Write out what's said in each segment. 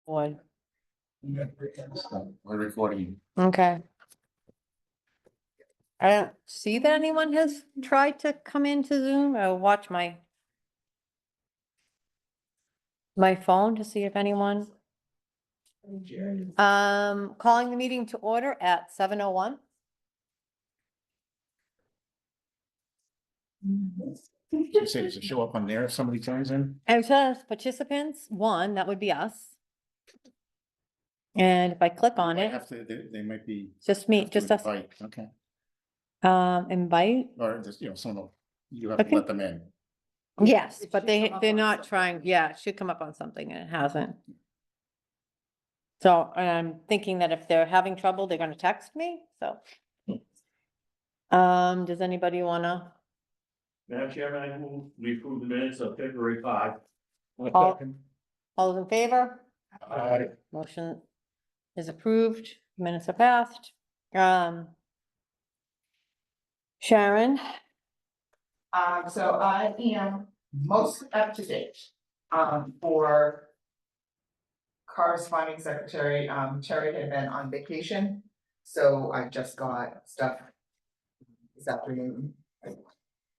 Would. We're recording. Okay. I don't see that anyone has tried to come into Zoom. I'll watch my phone to see if anyone. Calling the meeting to order at 7:01. You say, does it show up on there if somebody turns in? And it says participants, one, that would be us. And if I click on They it, have to, they might be. just me, have to just us, invite, Okay, invite. or just, someone, you have to Okay. let them in. Yes, It but should come up they're on not something. trying, yeah, it should come up on something and it hasn't. So I'm thinking that if they're having trouble, they're gonna text me, so. Does anybody wanna? Madam Chairman, I move we approve the minutes of February 5. All all those in favor? Aye. Motion is approved, minutes are passed. Sharon, So I am most up to date, for corresponding secretary, Terry had been on vacation. So I just got stuff this afternoon.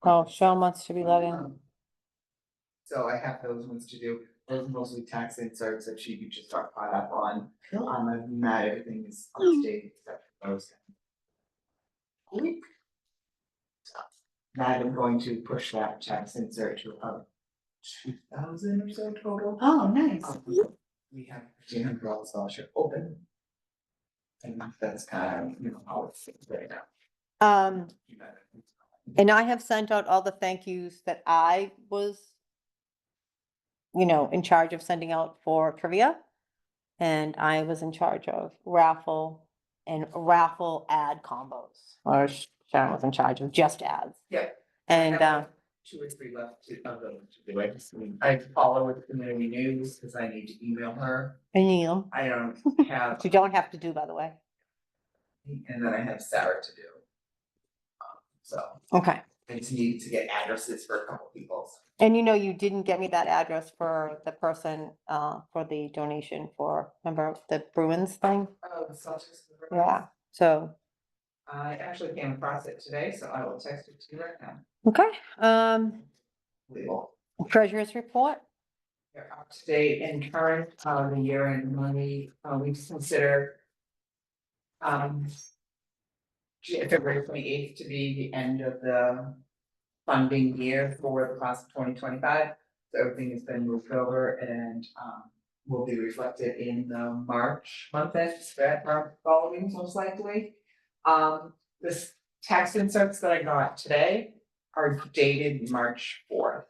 oh, Sean wants to be let in. So I have those ones to do, those are mostly tax inserts that she could just start caught up on. I've met everything is up to date except for those. And I'm going to push that tax insert to about 2,000 or so total. Oh, nice. We have $1,500 scholarship open. And that's kind of, how it's right now. And I have sent out all the thank yous that I was, in charge of sending out for trivia. And I was in charge of raffle and raffle ad combos, or Sharon was in charge of just ads. Yeah. And, I have 2 or 3 left of them to do. I follow with community news because I need to email her. Neil, I don't have, which you don't have to do, by the way. and then I have Sarah to do. So Okay. I just need to get addresses for a couple people. And you didn't get me that address for the person, for the donation for, remember the Bruins thing? Oh, the Celtics. Yeah, so, I actually came across it today, so I will text it to you right now. okay, We will. treasurer's report. They're up to date and current, the year end money, we consider. February 28th to be the end of the funding year for the class of 2025. So everything has been moved over and, will be reflected in the March month end, that are following most likely. This tax inserts that I got today are dated March 4th.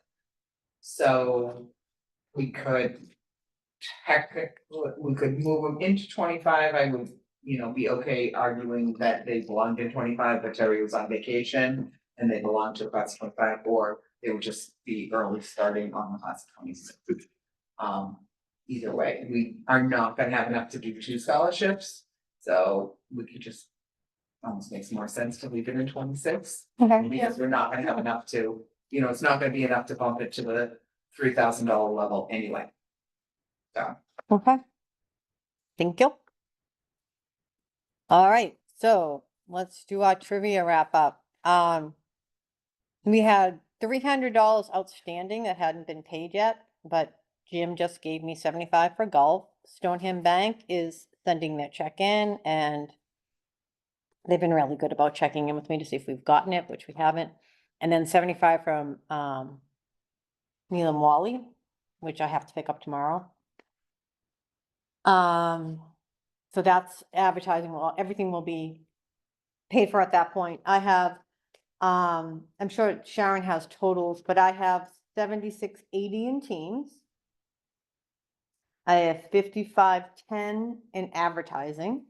So we could we could move them into 25. I would, be okay arguing that they belonged in 25, but Terry was on vacation and they belong to the class of 25, or they would just be early starting on the class of 26. Either way, we are not gonna have enough to do 2 scholarships, so we could just almost makes more sense to leave it in 26. Okay. Because we're not gonna have enough to, it's not gonna be enough to bump it to the $3,000 level anyway. So. Okay. Thank you. All right, so let's do our trivia wrap up. We had $300 outstanding that hadn't been paid yet, but Jim just gave me 75 for golf. Stoneham Bank is sending their check in and they've been really good about checking in with me to see if we've gotten it, which we haven't. And then 75 from Neelam Wally, which I have to pick up tomorrow. So that's advertising, well, everything will be paid for at that point. I have, I'm sure Sharon has totals, but I have 7680 in teams. I have 5510 in advertising.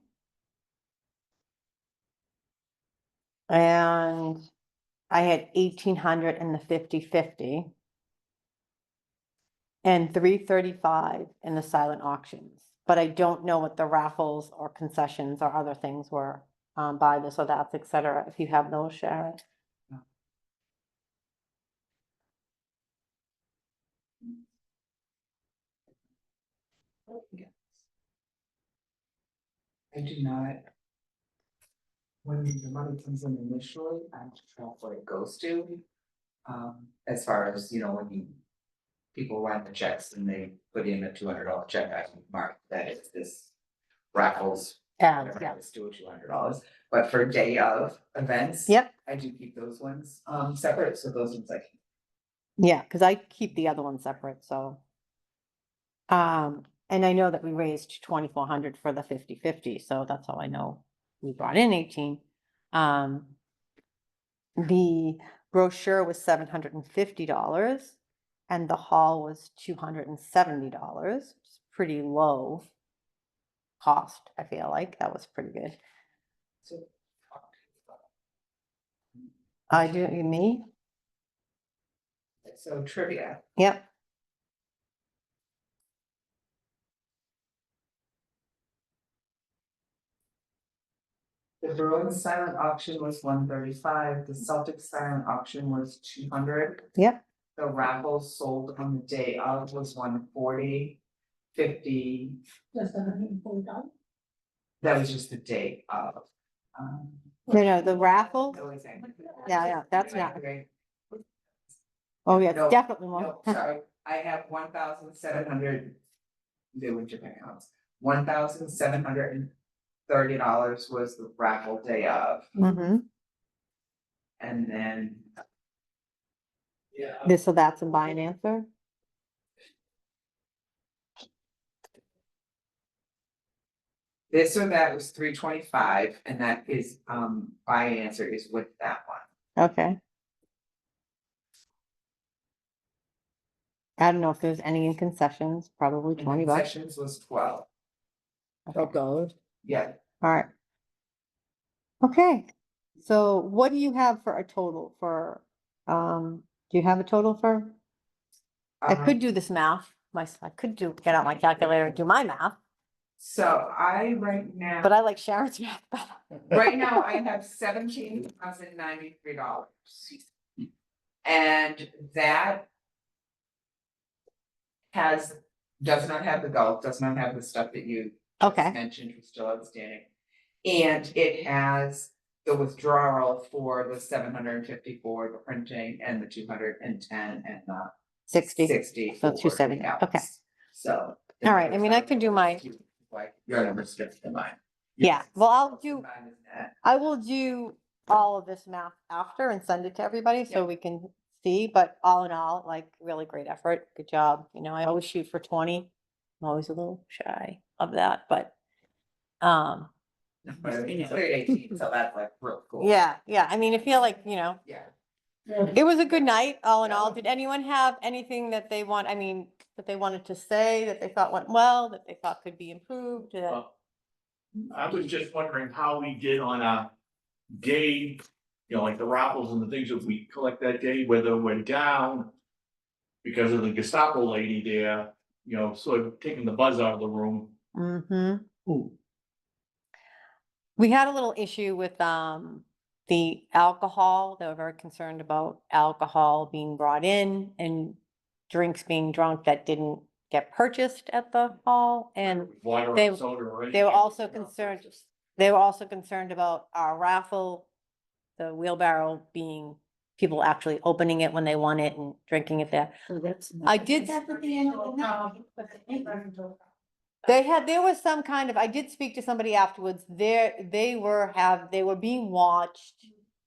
And I had 1800 in the 50/50. And 335 in the silent auctions, but I don't know what the raffles or concessions or other things were by this or that, et cetera. If you have those, Sharon. I do not. When the money comes in initially, I have to track what it goes to. As far as, when people write the checks and they put in a $200 check, I can mark that it's this raffles. Yeah, whatever, yeah. let's do it $200, but for day of events. Yep. I do keep those ones, separate, so those ones I can. Yeah, because I keep the other one separate, so. And I know that we raised 2,400 for the 50-50, so that's how I know we brought in 18. The brochure was $750 and the hall was $270. It's pretty low cost, I feel like. That was pretty good. So. I do, me? So trivia, Yep. the Bruins silent auction was 135, the Celtics silent auction was 200. Yep. The raffles sold on the day of was 140, 50. Just $140. That was just the day of. No, the raffle? No, it's not. Yeah, that's not, Okay. oh yeah, it's No, definitely more. No, sorry, I have 1,700. They were Japan accounts, $1,730 was the raffle day of, Mm-hmm. and then. This, so that's a buy and answer? This or that was 325, and that is, buy and answer is with that one. Okay. I don't know if there's any in concessions, probably And 20 bucks. concessions was 12, Okay. yeah. All right. Okay, so what do you have for a total for, do you have a total for? I could do this math, I could get out my calculator and do my math, So I right now. but I like Sharon's math better. Right now, I have $17,093. And that. Does not have the golf, does not have the stuff that you. just Okay. Mentioned was still outstanding. And it has the withdrawal for the 754, the printing, and the 210 and the 60. 60. So for 270, the okay. Alex. So. All right, I mean, I can do my- Like, your numbers different than mine. Yeah, well, I'll do, Mine is that. I will do all of this math after and send it to everybody so Yep. we can see, but all in all, like, really great effort, good job. I always shoot for 20. I'm always a little shy of that, but, But I mean, it's 18, so that's like real cool. yeah, I mean, I feel like, Yeah. it was a good night, all in all. Did anyone have anything that they that they wanted to say, that they thought went well, that they thought could be improved? I was just wondering how we did on a day, like the raffles and the things that we collect that day, whether we're down. Because of the Gestapo lady there, sort of taking the buzz out of the room. Mm-hmm. We had a little issue with, the alcohol. They were very concerned about alcohol being brought in and drinks being drunk that didn't get purchased at the hall. And Water they- or soda or anything. they were also concerned about our raffle, the wheelbarrow being people actually opening it when they want it and drinking it there. I did, there was some kind of, I did speak to somebody afterwards, they were being watched.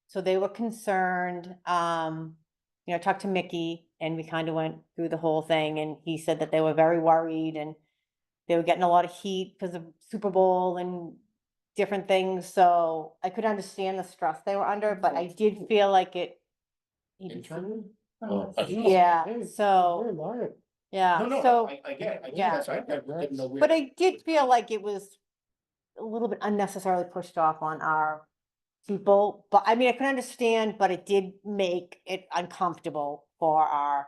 So they were concerned, talked to Mickey and we kind of went through the whole thing and he said that they were very worried and they were getting a lot of heat because of Super Bowl and different things. So I could understand the stress they were under, but I did feel like it. Yeah, so, yeah, No, so. I get, yeah. that's, I didn't know. But I did feel like it was a little bit unnecessarily pushed off on our people, but I mean, I can understand, but it did make it uncomfortable for our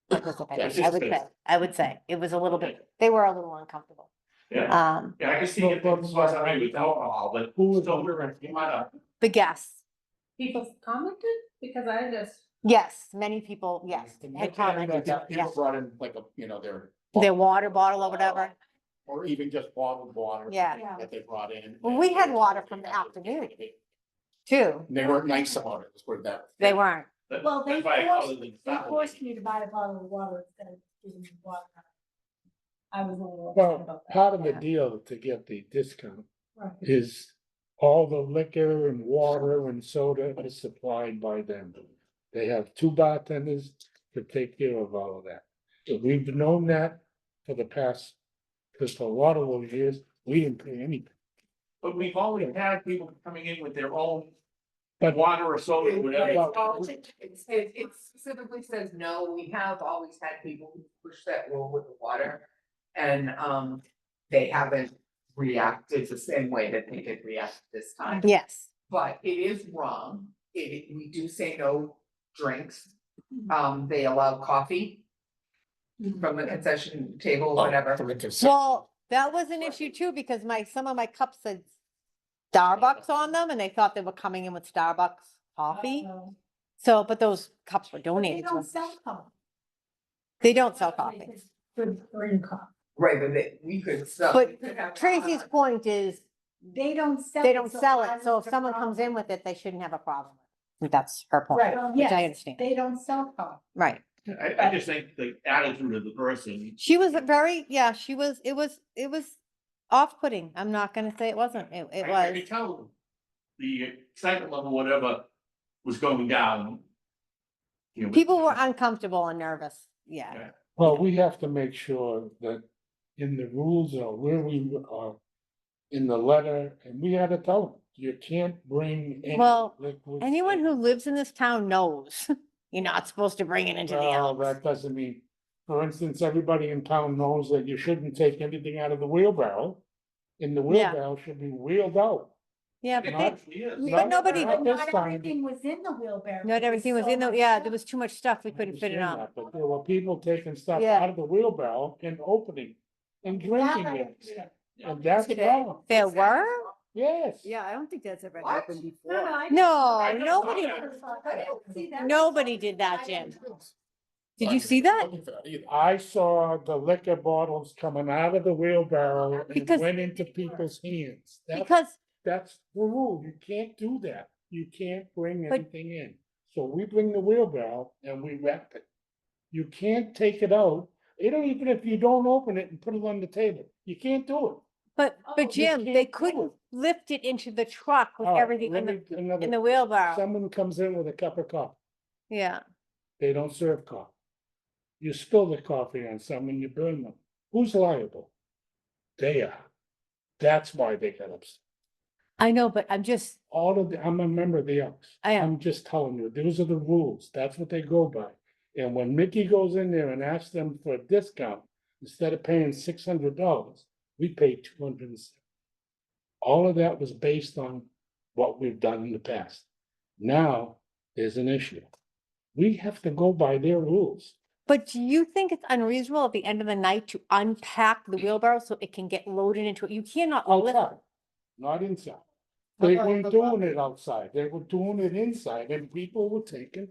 participants, I would say, it was a little bit, they were a little uncomfortable. Yeah, I can see if this was something with alcohol, but still, you might have. The guests, People commented because I just. yes, many people, yes, had commented, yeah, People brought in like their. their water bottle or whatever. or even just bottled water. Yeah, Yeah. That they brought in. Well, we had water from the afternoon. too. They weren't nice about it, let's put it that way. They weren't. Well, they That's why I call forced, it the they Gestapo forced lady. me to buy a bottle of water instead of giving me water. I was a little upset Well, about that. part of the Yeah. deal to get the discount Right. is all the liquor and water and soda is supplied by them. They have 2 bartenders to take care of all of that. So we've known that for the past, because for a lot of those years, we didn't pay anything. But we've always had people coming in with their own But- water or soda, or whatever. It specifically says no, we have always had people who push that rule with the water. And they haven't reacted the same way that they did react this time. Yes. But it is wrong, we do say no drinks, they allow coffee. From the concession table, whatever. From the concession. Well, that was an issue too, because some of my cups said Starbucks on them and they thought they were coming in with Starbucks coffee. So, but those cups were They donated to don't them. sell coffee. They don't sell coffee. Good green coffee. Right, but we could sell. But we could have- Tracy's point is, They don't sell. they don't sell I it, so was if the someone comes in problem. with it, they shouldn't have a problem. I think that's her point, Right, which I yes, understand. they don't sell coffee. Right. I just think the attitude of the person, She was a very, yeah, it was off-putting. I'm not gonna say it wasn't. It I was. could tell the excitement level, whatever, was going down. You know, People were uncomfortable and nervous. Yeah. Yeah. Well, we have to make sure that in the rules or where we are in the letter, and we had to tell them, you can't bring any Well, liquids Anyone in. who lives in this town knows you're not supposed to bring it into the Well, Elks. that doesn't mean, for instance, everybody in town knows that you shouldn't take anything out of the wheelbarrow. And the Yeah. wheelbarrow should be wheeled out. Yeah, it but they, actually is. but Not- nobody, not Not this time. everything was in the wheelbarrow. not everything was in the, yeah, there was too much stuff. We couldn't fit it Understand on. that, But there were people taking stuff Yeah. out of the wheelbarrow and opening and drinking it. And that's Today? wrong. There were? Yes. Yeah, I don't think that's ever What? happened before. No, nobody, Nobody. nobody did that, Jim. Did you see that? Looking for either. I saw the liquor bottles coming out of the wheelbarrow and Because- went into people's hands. Because, That's the rule. You can't do that. You can't bring But- anything in. So we bring the wheelbarrow and we wrap it. You can't take it out. Even if you don't open it and put it on the table, you can't do it. but you Jim, they can't do couldn't it. lift it into the truck with All right, everything let in the, me- another- in the wheelbarrow. Someone comes in with a cup of coffee. Yeah. They don't serve coffee. You spill the coffee on someone, you burn them. Who's liable? They are. That's why they got upset. I know, but I'm just, I'm a member of the Elks. I am. I'm just telling you, those are the rules. That's what they go by. And when Mickey goes in there and asks them for a discount, instead of paying $600, we pay 200. All of that was based on what we've done in the past. Now, there's an issue. We have to go by their rules. but do you think it's unreasonable at the end of the night to unpack the wheelbarrow so it can get loaded into it? You cannot lift. Outside, not inside. They weren't doing it outside. They were doing it inside and people were taking.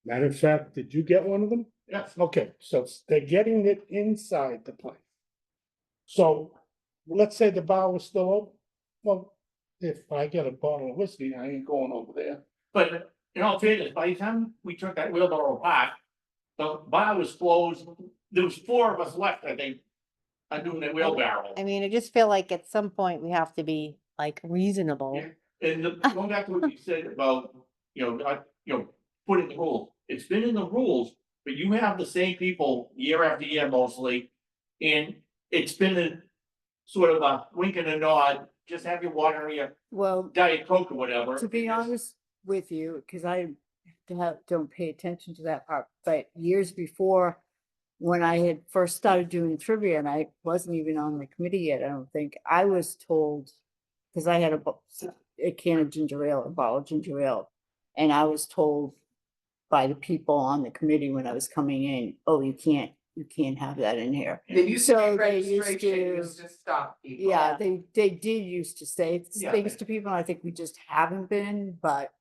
Matter of fact, did you get one of them? Yes. Okay, so they're getting it inside the place. So, let's say the bar was still open. Well, if I get a bottle of whiskey, I ain't going over there. But in all fairness, by the time we took that wheelbarrow apart, the bar was closed. There was 4 of us left, I think, doing that wheelbarrow. I mean, I just feel like at some point we have to be like reasonable. Yeah. And going back to what you said about, putting the rules, it's been in the rules, but you have the same people year after year mostly. And it's been a sort of a wink and a nod, just have your water or your Well, Diet Coke or whatever. to be because- honest with you, because I don't pay attention to that part, but years before, when I had first started doing trivia, and I wasn't even on the committee yet, I don't think, I was told, because I had a can of ginger ale, a bottle of ginger ale, and I was told by the people on the committee when I was coming in, oh, you can't have that in here. They used to So be they used registration, to- used to stop people. Yeah, they did used to say Yeah. things to people, and I think we just haven't been, but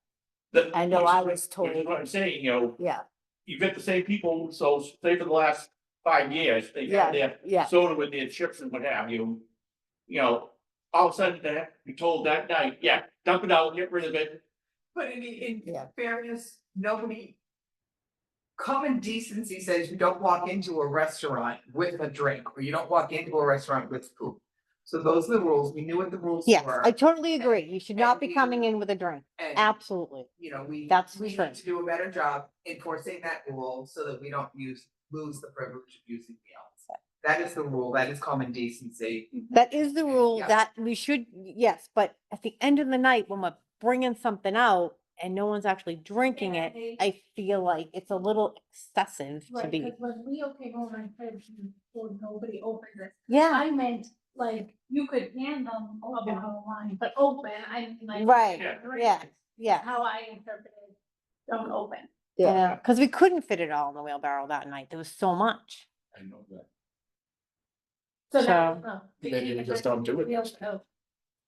the- I know which- I was which is told- what I'm saying, yeah. you've got the same people, so say for the last 5 years, they've had their Yeah. soda with their chips and what have you. You know, all of a sudden they have to be told that night, yeah, dump it out, get rid of it. But in Yeah. fairness, nobody. Common decency says you don't walk into a restaurant with a drink, or you don't walk into a restaurant with food. So those are the rules, we knew what the rules Yes, were. I totally agree. You should not be And coming we- in with a drink. And, Absolutely. you know, That's we true. need to do a better job enforcing that rule so that we don't lose the privilege of using meals. That is the rule, that is common decency. That is the rule Yeah. that we should, yes, but at the end of the night, when we're bringing something out and no one's actually drinking Yeah, it, I feel like it's a little excessive to Right, be. because when Leo came over and said, "Well, nobody opened it," Yeah, I meant, like, you could hand them a bottle of wine, but open, I mean, like. right, Yeah. yeah, yeah. How I interpreted, don't open. Yeah, because we couldn't fit it all in the wheelbarrow that night. There was so much. I know that. So So- that, no. Maybe we just don't do it next time.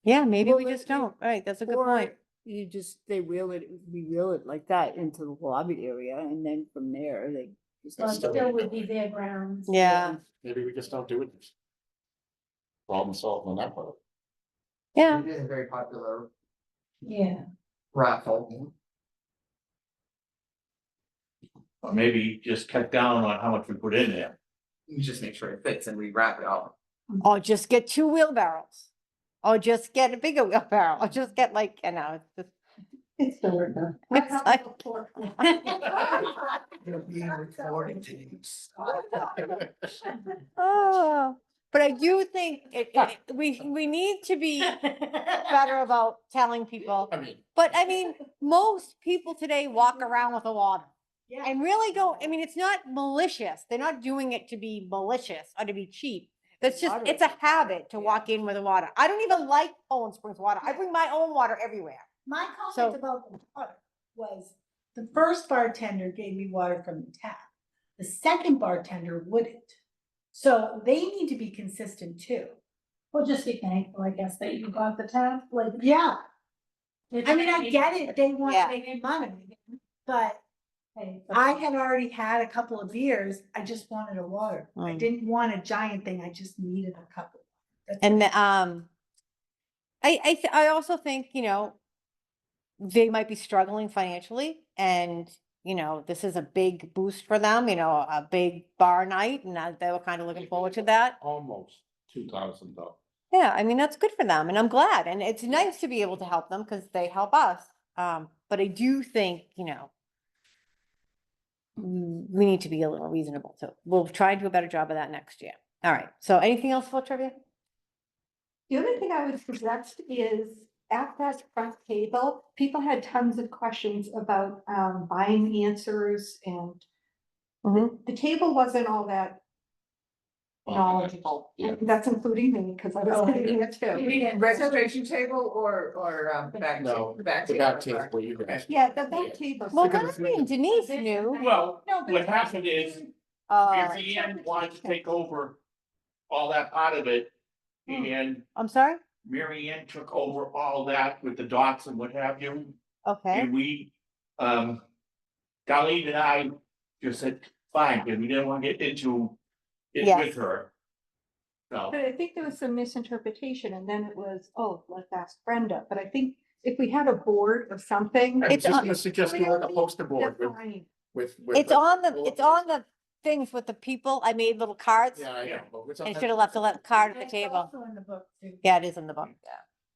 Yeah, maybe we Well, just don't. Right, that's a good Or point. you just, we wheel it like that into the lobby area and then from there they. just Well, still- still would be their grounds. Yeah, Maybe we just don't do it. Problem solved on that part. yeah. It is a very popular Yeah. raffle. Or maybe just cut down on how much we put in there. You just make sure it fits and we wrap it all. Or just get 2 wheelbarrows. Or just get a bigger wheelbarrow, or just get like, you know, it's just. It's still working. It's like- Oh, but I do think we need to be better about telling people. I mean, But I mean, most people today walk around with a water. Yeah. And really don't, I mean, it's not malicious. They're not doing it to be malicious or to be cheap. That's just, Water it's a is- habit to walk in with a water. I don't even like Poland Springs water. I bring my own water everywhere. My So- comment about the water was, the first bartender gave me water from the tap. The second bartender wouldn't. So they need to be consistent too. Well, just be thankful, I guess, that you got the tap, like, yeah. I mean, I get it, they want Yeah. to make money, but Hey, I had already had a couple of beers, I just wanted a water. I Mm. didn't want a giant thing, I just needed a couple. That's And, it. I also think, you know, they might be struggling financially and, you know, this is a big boost for them, you know, a big bar night and they were kind of looking forward to that. almost $2,000. Yeah, I mean, that's good for them and I'm glad. And it's nice to be able to help them because they help us. But I do think, you know, we need to be a little reasonable. So we'll try and do a better job of that next year. All right. So anything else for trivia? The other thing I would suggest is at that front table, people had tons of questions about buying answers and the table wasn't all that knowledgeable. Yeah. And that's including me because I was sitting there too. Registration table or back? No, the back The table? back table where you guys. Yeah, the back table. Well, Because Leslie and Denise knew. Well, No, but- what happened is, Mary Ann wanted to take over all that part of it. Hmm. And I'm sorry? Mary Ann took over all that with the dots and what have you. Okay. And we, Darlene and I just said, fine, because we didn't want to get into it Yes. with her. So, But I think there was some misinterpretation and then it was, oh, let's ask Brenda. But I think if we had a board of something. I was It's just on- gonna suggest you like a poster board Define. with. It's on the things with the people. I made little cards. Yeah, I know. but what's on And that- should have left a card at the That's table. also in the book too. Yeah, it is in the book.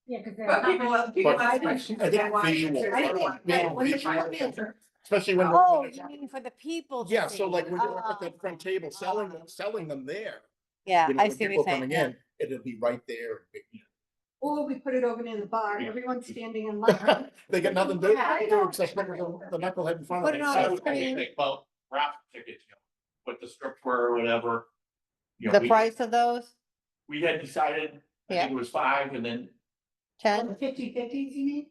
Yeah, because. But people But ask I questions. think they want visual, answers, I they think want- visual, when you visual. find answers. Especially when. Oh, when you it's- mean for the people to Yeah, so see. like when you're up at the front Oh. table selling them there. Yeah, you know, I when see what people you're saying. coming yeah. in, It'll be right there. Or we put it over near the bar, Yeah. everyone's standing in line. They got nothing to Yeah, I do know. except look at the knucklehead in front Put of it them. on I the would screen. think about raffle tickets, you know, what the strips were or whatever. You know, The we- price of those, We had decided, I Yeah. think it was 5 and then, 10? 50/50s, you mean?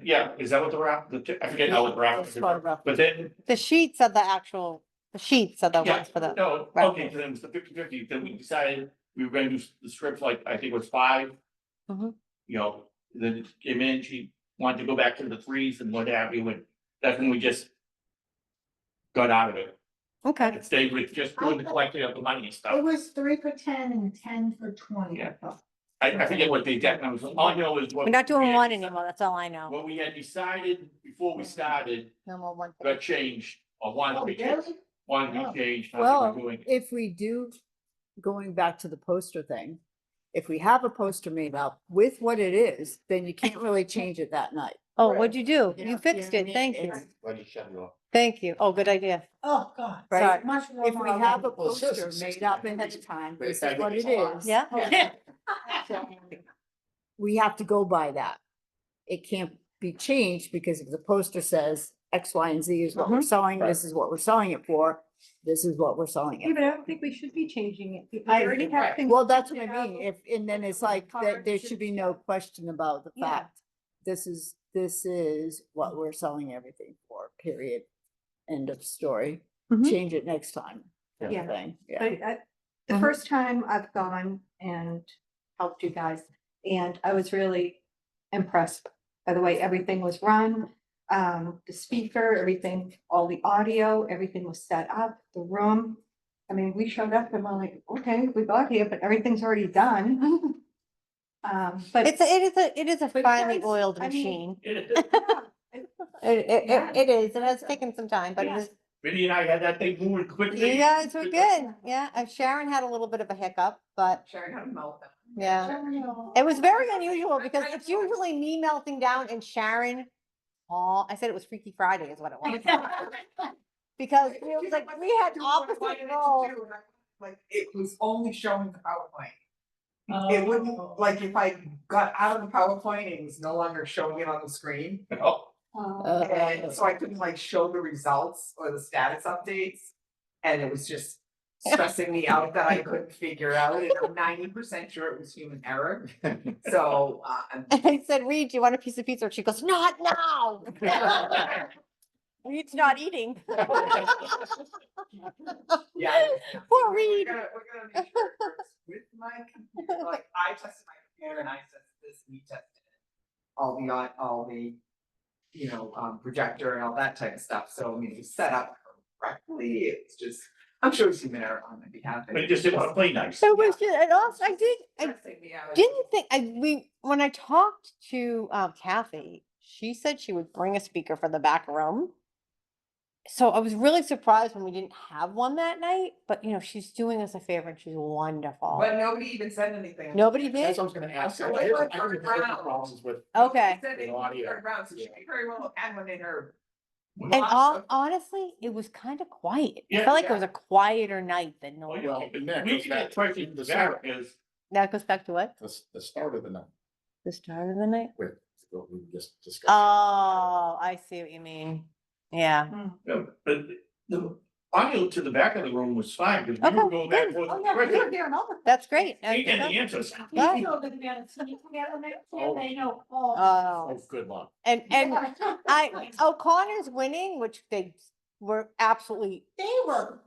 yeah, is that what the I forget how the raffle. It's photographed. But then, The sheets are the sheets are the yeah, ones for the, no, raffle. okay, so then it was the 50/50. Then we decided we were gonna do the strips like, I think it was 5. Mhm. You know, then it came in, she wanted to go back to the 3s and what have you, and that's when we just got out of it. Okay. If they were just doing the collecting of the money and It stuff. was 3 for 10 and 10 for 20. Yeah. I forget what the exact numbers, all I know is what. We're not we doing had one decided- anymore, that's all I know. What we had decided before we started No more one. got changed, or Oh, one, really? one Oh. changed, how Well, they were doing it. if we do, going back to the poster thing, if we have a poster made up with what it is, then you can't really change it that night. Oh, what'd you do? Yeah, You you fixed know what I it, mean? thank you. It's- Why do you shut it off? Thank you. Oh, good idea. Oh, God. Right. Much If we warmer have a already. poster made up ahead of time, But this that is what makes it a lot. is. Yeah. We have to go by that. It can't be changed because if the poster says X, Y, and Z is what we're selling, this is what we're selling it for, this is what we're selling Yeah, it. but I don't think we should be changing it. because I we already agree. have things Well, that's what I printed mean. out. And then it's like, that there should be no question about the Yeah. fact. This is what we're selling everything for, period. End of story. Mhm. Change it next time. kind of Yeah. thing. Yeah. But the Mhm. first time I've gone and helped you guys, and I was really impressed by the way everything was run. The speaker, everything, all the audio, everything was set up, the room. I mean, we showed up and we're like, okay, we got here, but everything's already done. But. It is a But finely guys, oiled I machine. mean- It, it, Yeah. it is, it has taken some time, but it Yeah. is, Vinny and I had that thing moving quickly. you guys were good, yeah. Sharon had a little bit of a hiccup, but Sharon had a meltdown. yeah. It was very unusual because it's usually me melting down and Sharon. Oh, I said it was Freaky Friday is what it was. Because it was like we had opposite roles. Like, it was only showing the PowerPoint. It wouldn't, like, if I got out of the PowerPoint, it was no longer showing it on the screen. Oh, And so I couldn't like show the results or the status updates. And it was just stressing me out that I couldn't figure out, and I'm 90% sure it was human error. So, And I said, Reed, do you want a piece of pizza? And she goes, not now. Reed's not eating. yeah. Poor We're Reed. gonna make sure it works with my computer, like, I tested my computer and I tested this, we tested all the, you know, projector and all that type of stuff, so I mean, it was set up correctly, it's just, I'm sure it's human error on my behalf. but it just didn't want to play nice. So it was just, and also I Stressing me out. didn't think, when I talked to Kathy, she said she would bring a speaker for the back room. So I was really surprised when we didn't have one that night, but you know, she's doing us a favor and she's wonderful. But nobody even said anything. Nobody did? That's what I was gonna ask. So I it was haven't heard around. problems with. Okay. Said it Audio. turned around, so she very well had one in her. And box. honestly, it was kind of quiet. I Yeah, felt like it yeah. was a quieter night than Well, normal. Well, and that We goes can back get to questions the there start, is, That goes back to what? the start of the night The start of the night? with what we just discussed. Oh, I see what you mean. Yeah. but the audio to the back of the room was fine, because we were Okay, going back good. forth. Oh, yeah, we were there and all the. That's great. Ain't getting the answers. Right. They know. Oh, Oh, good luck. and O'Connor's winning, which they were absolutely, They were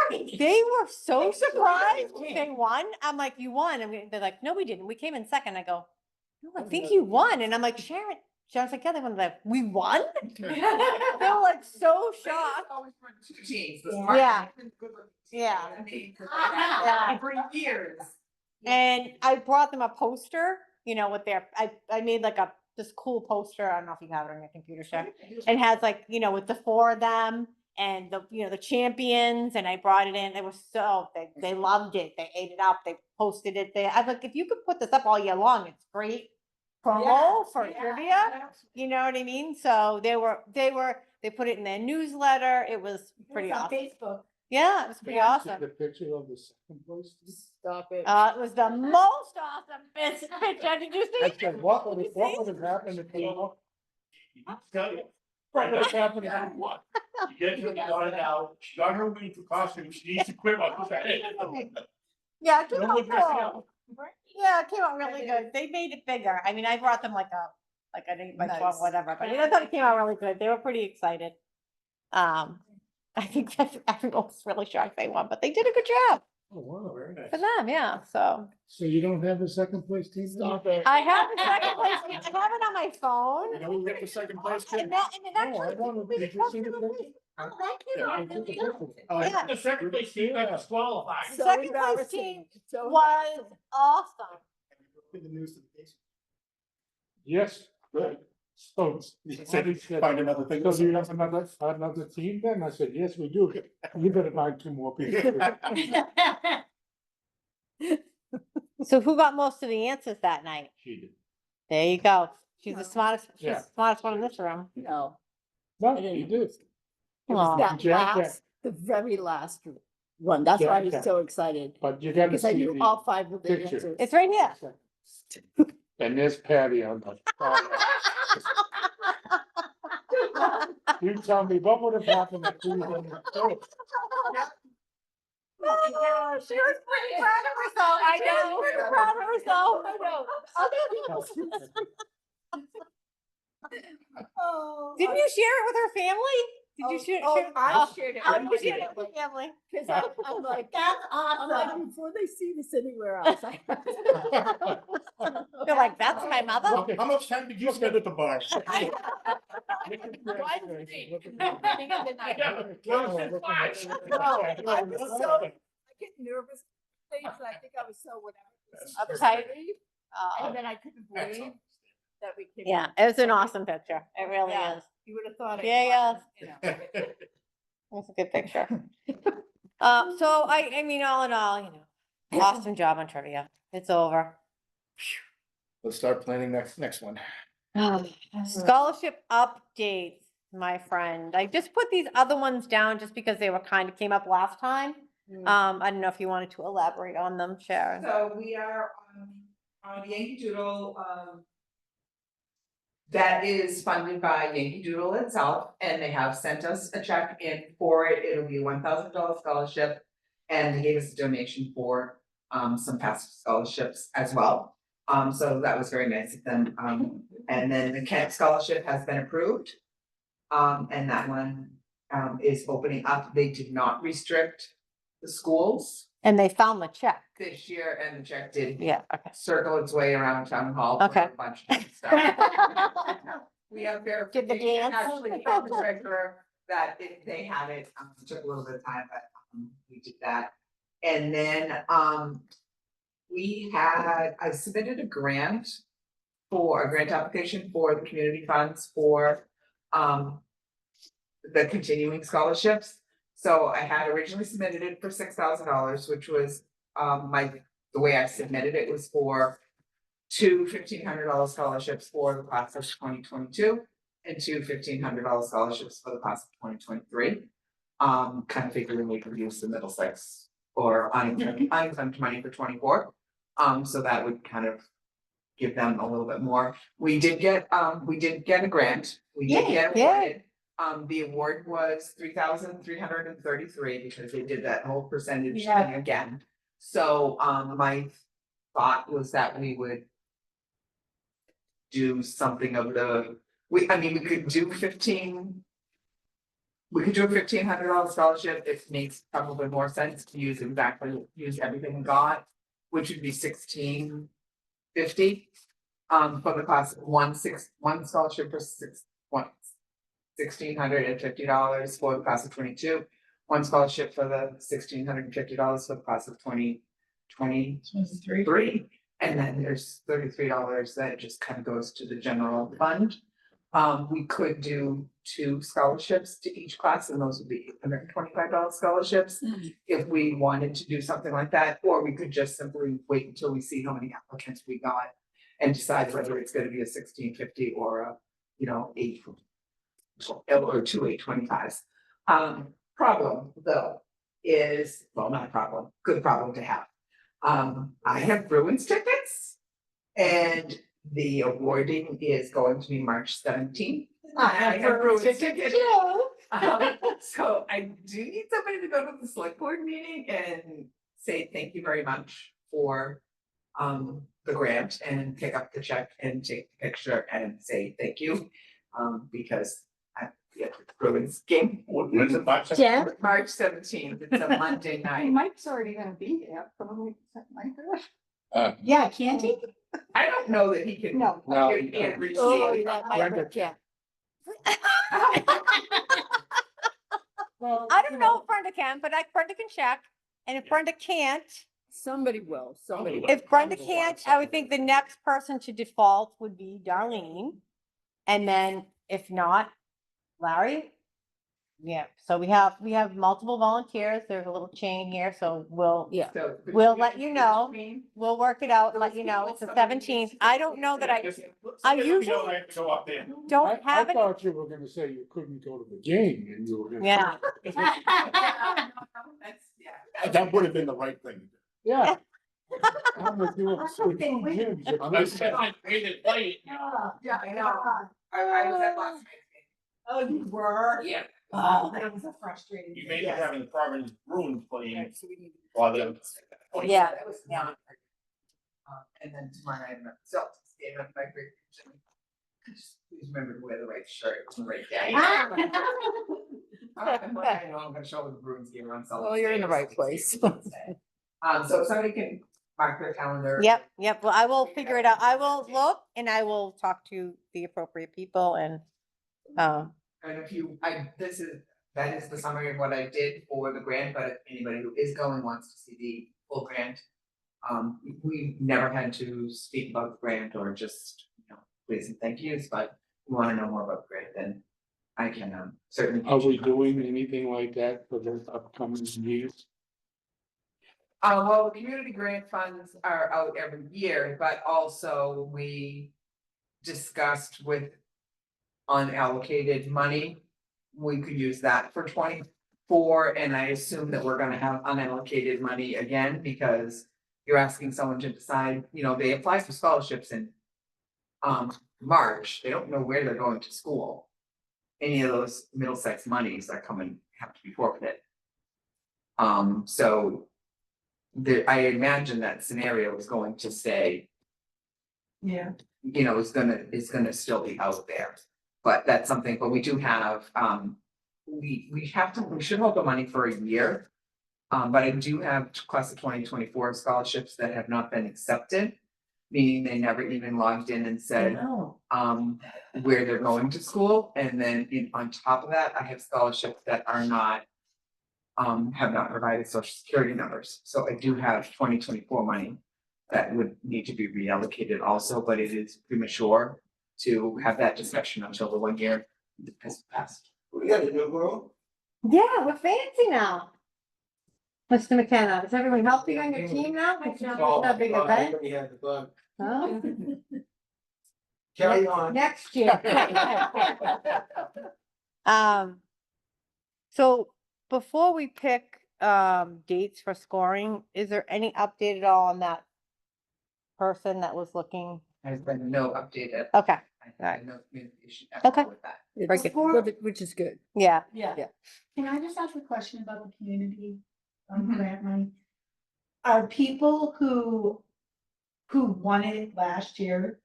great. they were so surprised when they won. I'm like, you won. They're like, no, we didn't. We came in second. I go, no, I think you won. And I'm like, Sharon's like, yeah, they won. They're like, we won? They were like so They shocked. always run two teams, the Yeah. smart team and the good-looking team, Yeah. I mean, for Yeah. for years. And I brought them a poster, you know, with their, I made like this cool poster. I don't know if you have it on your computer, Sharon. And has like, you know, with the four of them and the, you know, the champions, and I brought it in. They were they loved it. They ate it up. They posted it there. I was like, if you could put this up all year long, it's great promo for trivia. You know what I mean? So they put it in their newsletter. It was pretty It's on awesome. Facebook. Yeah, it was pretty awesome. The picture of the second place. Stop it. It was the most awesome picture. Did you see? I said, what would have happened if they won? Tell you. What would have happened if they won? What? You get her daughter now, she got her wing for costume, she needs equipment. Yeah, it came No out one dressing cool. up. Yeah, it came out really good. They made it bigger. I mean, I brought them like an 8 by 12, Nice. whatever, but I thought it came out really good. They were pretty excited. I think that everyone was really shocked they won, but they did a good job. Oh, wow, very nice. for them, yeah, so. So you don't have a second place team? Stop it. I have the second place, I have it on my phone. You know who got the second place? And it Oh, I actually. wanted, we did you see the posted picture? Oh, thank Yeah, I you. took the picture. Oh, Yeah. The second place team got disqualified. The So second place embarrassing, team so was embarrassing. awesome. The news to the case. Yes, Good. so. You Somebody said, said, find another thing. so do you have another team then? I said, yes, we do. You better find two more people. So who got most of the answers that night? She did. There you go. She's the No. smartest, she's Yeah. the smartest one in this room. No, No, I didn't. you did. it was Aw. that Jack, last, the very last one. That's why I was Jack. so excited. But you gotta Because I see knew the all five of the picture. answers. It's right here. And there's Patty on the. You tell me, what would have happened if we were? Oh, she was pretty proud of herself. I She was know. pretty proud of herself. Oh, Didn't you share it with her family? Did you share? Oh, share- I shared it Oh, with you my shared it family. with family. Cause I'm like, That's I'm like, awesome. before they see this anywhere else, I. You're like, that's my mother? How much time did you spend at the bar? No, I was so, I get nervous, things, and I think I was so whatever. Uptight. And Oh. then I couldn't believe that we came. Yeah, it was an awesome picture. It really Yeah. is. You would have thought. it Yeah, was, you know. It's a good picture. So I mean, all in all, awesome job on trivia. It's over. Let's start planning next one. Scholarship updates, my friend. I just put these other ones down just because they were kind of came up last time. Mm. I don't know if you wanted to elaborate on them, Sharon. So we are on Yankee Doodle, that is funded by Yankee Doodle itself, and they have sent us a check in for it. It'll be a $1,000 scholarship. And they gave us a donation for some past scholarships as well. So that was very nice of them. And then the Kent Scholarship has been approved. And that one is opening up. They did not restrict the schools And they found the check. this year, and the check did Yeah, okay. circle its way around town hall. for Okay. A bunch of stuff. We have Did the verification dance? actually from the treasurer that they had it, it took a little bit of time, but we did that. And then I submitted a grant application for the community funds for the continuing scholarships. So I had originally submitted it for $6,000, which was the way I submitted it was for two $1,500 scholarships for the class of 2022 and two $1,500 scholarships for the class of 2023. Kind of figuring we could use the Middlesex or unfunded money for 24. So that would kind of give them a little bit more. We did get a grant. We did get Yay. awarded. The award was $3,333 because they did that whole percentage Yeah. thing again. So my thought was that we would do something of we could do a $1,500 scholarship. It makes probably more sense to use everything we got, which would be $1,650. For the class, one scholarship for $1,650 for the class of 22. One scholarship for the $1,650 for the class of 2023. And then there's $33 that just kind of goes to the general fund. We could do 2 scholarships to each class, and those would be $125 scholarships. If we wanted to do something like that, or we could just simply wait until we see how many applicants we got and decide whether it's gonna be a $1,650 or a, 8 or 2 $825s. Problem though is, well, not a problem, good problem to have. I have Bruins tickets and the awarding is going to be March 17th. I have Bruins tickets. So I do need somebody to go to the select board meeting and say thank you very much for the grant and pick up the check and take the picture and say thank you. Because Yeah, Bruins game. When's it, March? Jen? March 17th, it's a Monday night. Mike's already gonna be there, probably, something like that. Yeah, can't he? I don't know that he can. No. No. He can't reach Oh, the- that might, Brenda. yeah. Well, I don't know if Brenda can, but Brenda can check. And if Brenda can't, Somebody will, somebody will. if Brenda can't, I would think the next person to default would be Darlene. And then if not, Larry. Yeah, so we have multiple volunteers. There's a little chain here, so Yeah. So We'll let you know. between- we'll work it out and let you know. It's the 17th. I don't know that I usually I have to go up there. don't have I it. thought you were gonna say you couldn't go to the game and you were gonna. Yeah, That's, yeah. That would have been the right thing. Yeah. I'm with you. It's two gyms. I said I waited late. Yeah, I know. I was at last night's game. Oh, you were? Yeah. Oh, that was a frustrating. You may be Yes. having the Providence Bruins playing. So we need to- While they're- Yeah. That was down. And then tomorrow night, I'm at the Celtics game, I'm like, just please remember to wear the right shirt, on the right day. I'm like, I know I'm gonna show up at the Bruins game on Celtics. Well, you're in Day, the right Celtics place. game Wednesday. So if somebody can mark their calendar. yep. Well, I will figure it out. I will look and I will talk to the appropriate people and, And if you, that is the summary of what I did for the grant, but if anybody who is going wants to see the full grant. We never had to speak about the grant or just, please and thank yous, but if you wanna know more about the grant, then I can, certainly. Are we doing anything like that for the upcoming years? Well, the community grant funds are out every year, but also we discussed with unallocated money. We could use that for 24, and I assume that we're gonna have unallocated money again, because you're asking someone to decide, they apply for scholarships in March, they don't know where they're going to school. Any of those Middlesex monies are have to be forfeited. So I imagine that scenario is going to stay, Yeah. it's gonna still be out there. But that's something, but we do have, we should hold the money for a year. But I do have class of 2024 scholarships that have not been accepted, meaning they never even logged in and said, where they're going to school. And then on top of that, I have scholarships that are not, have not provided social security numbers. So I do have 2024 money that would need to be reallocated also, but it is premature to have that discussion until the 1 year has passed. We got a new girl. yeah, we're fancy now. Mr. McKenna, is everyone healthy on your team now? It's not a big event. Huh? Carry on. Next year. So before we pick dates for scoring, is there any update at all on that person that was looking? There's been no updated. Okay, I had no communication at Okay. all with that. It's Very good. which is good. yeah. Yeah. Yeah. Can I just ask a question about the community Mhm. grant money? Are people who won it last year,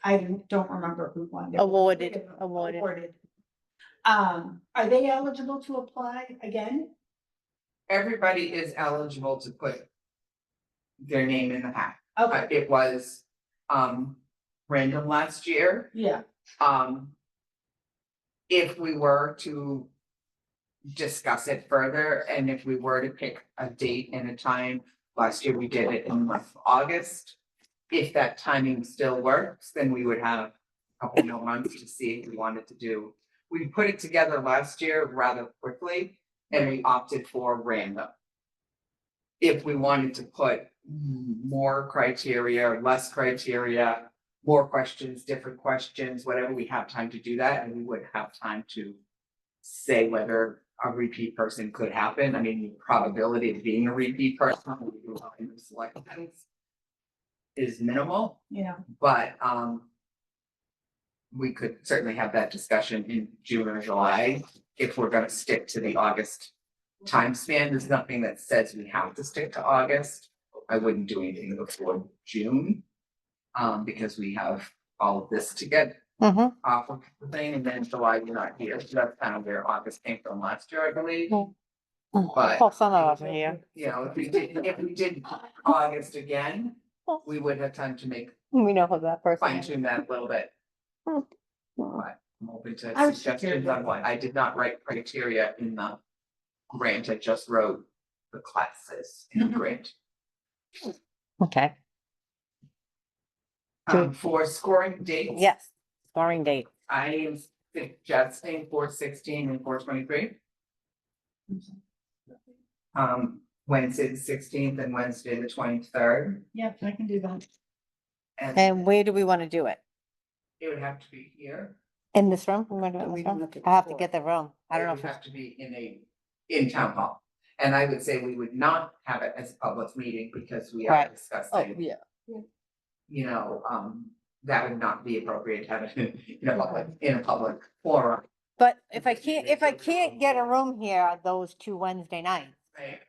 I don't remember who won. There were Awarded, three of them awarded. Are they eligible to apply again? Everybody is eligible to put their name in the hat. Okay, It was random last year. yeah, If we were to discuss it further, and if we were to pick a date and a time, last year we did it in the month of August. If that timing still works, then we would have a couple more months to see if we wanted to do. We put it together last year rather quickly, and we opted for random. If we wanted to put more criteria, less criteria, more questions, different questions, whatever, we have time to do that, and we would have time to say whether a repeat person could happen. I mean, the probability of being a repeat person when we do random selections is minimal, yeah. but we could certainly have that discussion in June or July if we're gonna stick to the August time span. There's nothing that says we have to stick to August. I wouldn't do anything before June. Because we have all of this to get Mm-hmm. off of the thing, and then July you're not here, so that's kind of where August came from last year, I believe. But- Well, some of us are here. You know, if we did August again, we would have time to make, We know who that person fine is. tune that a little bit. Hmm. But I'm open to I was suggestions on what, I did not write criteria in the grant, I just wrote the classes in the grant. Okay, Good. For scoring dates. yes, scoring date. I am suggesting 4/16 and 4/23. Wednesday the 16th and Wednesday the 23rd, Yep, I can do that. And where do we want to do it? it would have to be here. In this room? We wanna do it in We this don't room? have to I have to record. get the room. I don't know It if would it's, have to be in town hall. And I would say we would not have it as a public meeting because we are Right. Oh, discussing, yeah. you know, that would not be appropriate to have it in a public forum. but if I can't get a room here those 2 Wednesday nights, Right?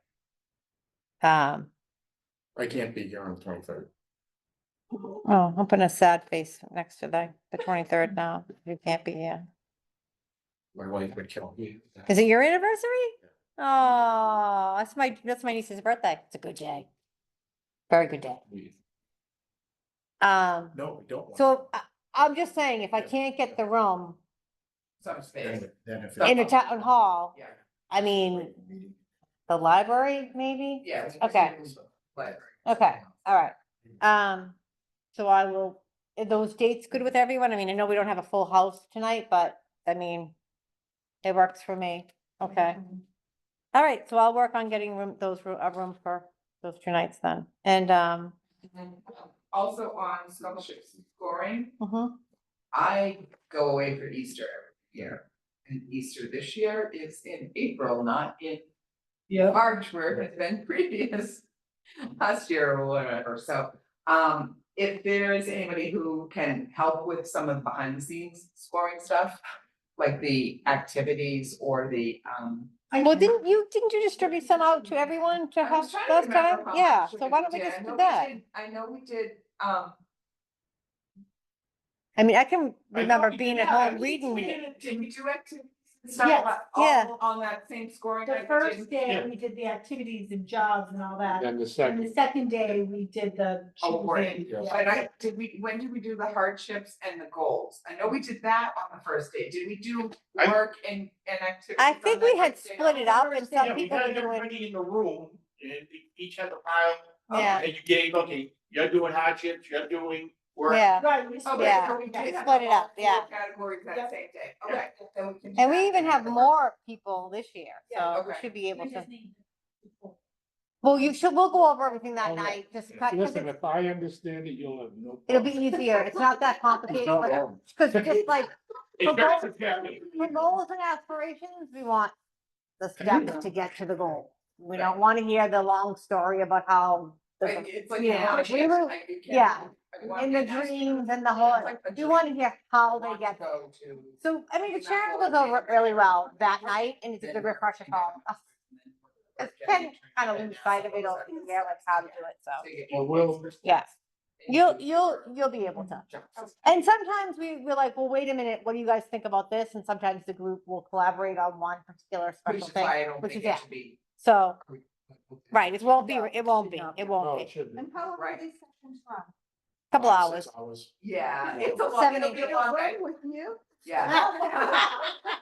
I can't be here on the 23rd. oh, I'm putting a sad face next to the 23rd now. You can't be here. My wife would kill me. Is it your anniversary? Oh, that's my niece's birthday. It's a good day. Very good day. No, we don't. want So I'm just saying, if I can't get the room Some it. space. Then if in a it- town hall, Yeah, I mean, the library, maybe? yeah. Okay. But. Okay, all right. So I will, are those dates good with everyone? I mean, I know we don't have a full house tonight, but I mean, it works for me. Okay. All right, so I'll work on getting a room for those 2 nights then. And, And then, also on scholarship scoring, mhm. I go away for Easter every year. And Easter this year is in April, not in March, where it has been previous last year or whatever. So, if there is anybody who can help with some of the behind the scenes scoring stuff, like the activities or the, Well, didn't you distribute some out to everyone to I have was trying to last time? remember how Yeah, much so we why don't we did. just I do know we that? did- I know we did, I mean, I can I remember thought we being did at that. home reading we it. did we do activities and stuff Yes, yeah. all on that same scoring The night? We first did- day, Yeah. we did the activities and jobs and all that. Then the And the second, second day, we did the. Oh, right. choosing. Yeah. But when did we do the hardships and the goals? I know we did that on the first day. Did we do I- work and activities? I on think that we had first day? split it up and First some Yeah, we people had were doing, everybody in the room and each had a pile. yeah, And you gave, okay, you're doing hardships, you're doing work. yeah. Right. we Okay, split Yeah, so we did we have split it up, all yeah. 4 categories that Yep. same day. Okay. then we can do And we that. even have more people this year, Yeah, so we okay. should be able We to. just need people. Well, we'll go over everything that Oh, yeah. night, just cut, 'cause listen, it's- if I understand it, you'll have no. it'll be problem. easier. It's not that complicated, No but, problem. cause just like, It's for very goals, subjective. for goals and aspirations, we want the steps to get to the goal. We don't wanna hear the long story about how. Like, it's like. Yeah, launching, we were- like, you can't- yeah, I want and the it to- dreams and the Yeah, whole, it's like a we dream. wanna hear how I they want get to there. go to. So, I mean, the charity was over really well that night, and it's a good refresher for all of us. Cause Ken kind of lose sight of it over the year, like how to do it, so, Well, we'll- yeah. You'll be able to. And sometimes we're like, well, wait a minute, what do you guys think about this? And sometimes the group will collaborate on one particular Which special is why I thing, don't which think is it it. should be. So, right, it won't be, it won't be, Oh, be. it should be. And how long Right. are these sessions run? Couple 5, hours. 6 hours. Yeah, it's a lot, 7, it'll be 8 a long Work day. with you? Yeah.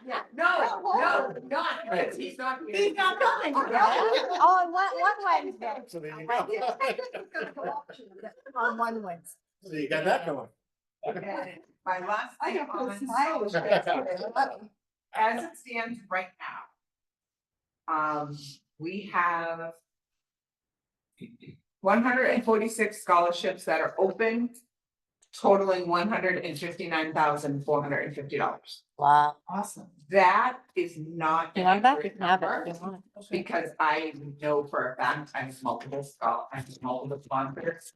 Yeah. No, not, because he's not here. He's not coming. Oh, and one Wednesday. So there you Wednesday. go. On one Wednesday. So you got that going. Okay, my last I thing don't know, on smile is as it stands right now. We have 146 scholarships that are open, totaling $159,450. Wow. Awesome. That is not You an want that? You accurate can have it number, if you want. because I know for a fact, I have multiple sponsors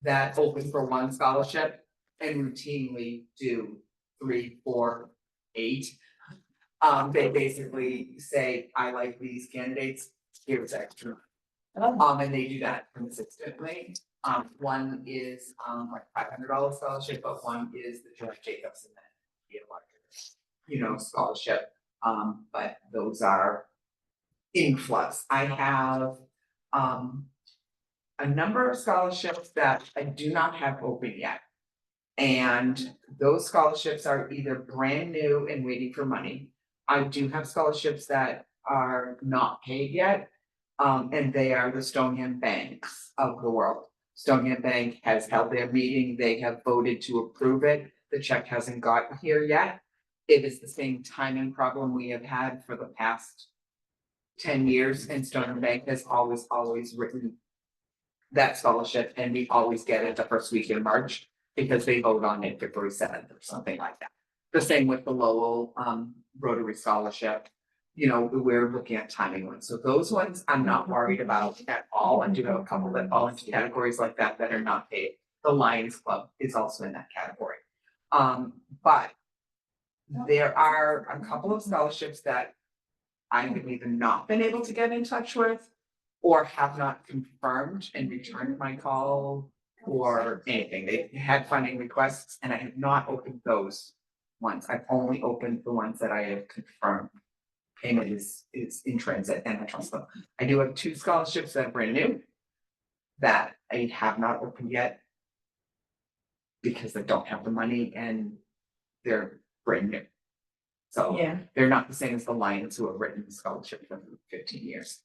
that open for one scholarship and routinely do 3, 4, 8. They basically say, I like these candidates, here's extra. And they do that consistently. One is like $500 scholarship, but one is the George Jacobson be a larger, scholarship. But those are in flux. I have, a number of scholarships that I do not have open yet. And those scholarships are either brand new and waiting for money. I do have scholarships that are not paid yet. And they are the Stoneham Banks of the world. Stoneham Bank has held their meeting, they have voted to approve it, the check hasn't gotten here yet. It is the same timing problem we have had for the past 10 years, and Stoneham Bank has always written that scholarship, and we always get it the first week in March, because they vote on it February 7th or something like that. The same with the Lowell Rotary Scholarship. We're looking at timing ones, so those ones I'm not worried about at all. I do have a couple that fall into categories like that that are not paid. The Lions Club is also in that category. But there are a couple of scholarships that I have either not been able to get in touch with, or have not confirmed and returned my call or anything. They had funding requests and I have not opened those ones. I've only opened the ones that I have confirmed. Payment is in transit and I trust them. I do have 2 scholarships that are brand new that I have not opened yet because I don't have the money and they're brand new. So Yeah. they're not the same as the Lions who have written the scholarship for 15 years.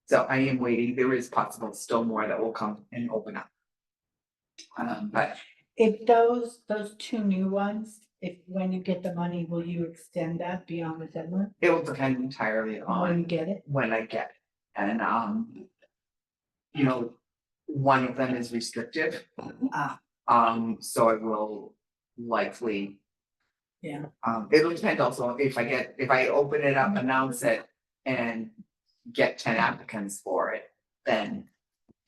So I am waiting. There is possible still more that will come and open up. But If those 2 new ones, when you get the money, will you extend that beyond the deadline? it will depend entirely When on you get it? when I get it. And, one of them is restrictive. So I will likely, Yeah. it'll depend also if I open it up, announce it and get 10 applicants for it, then,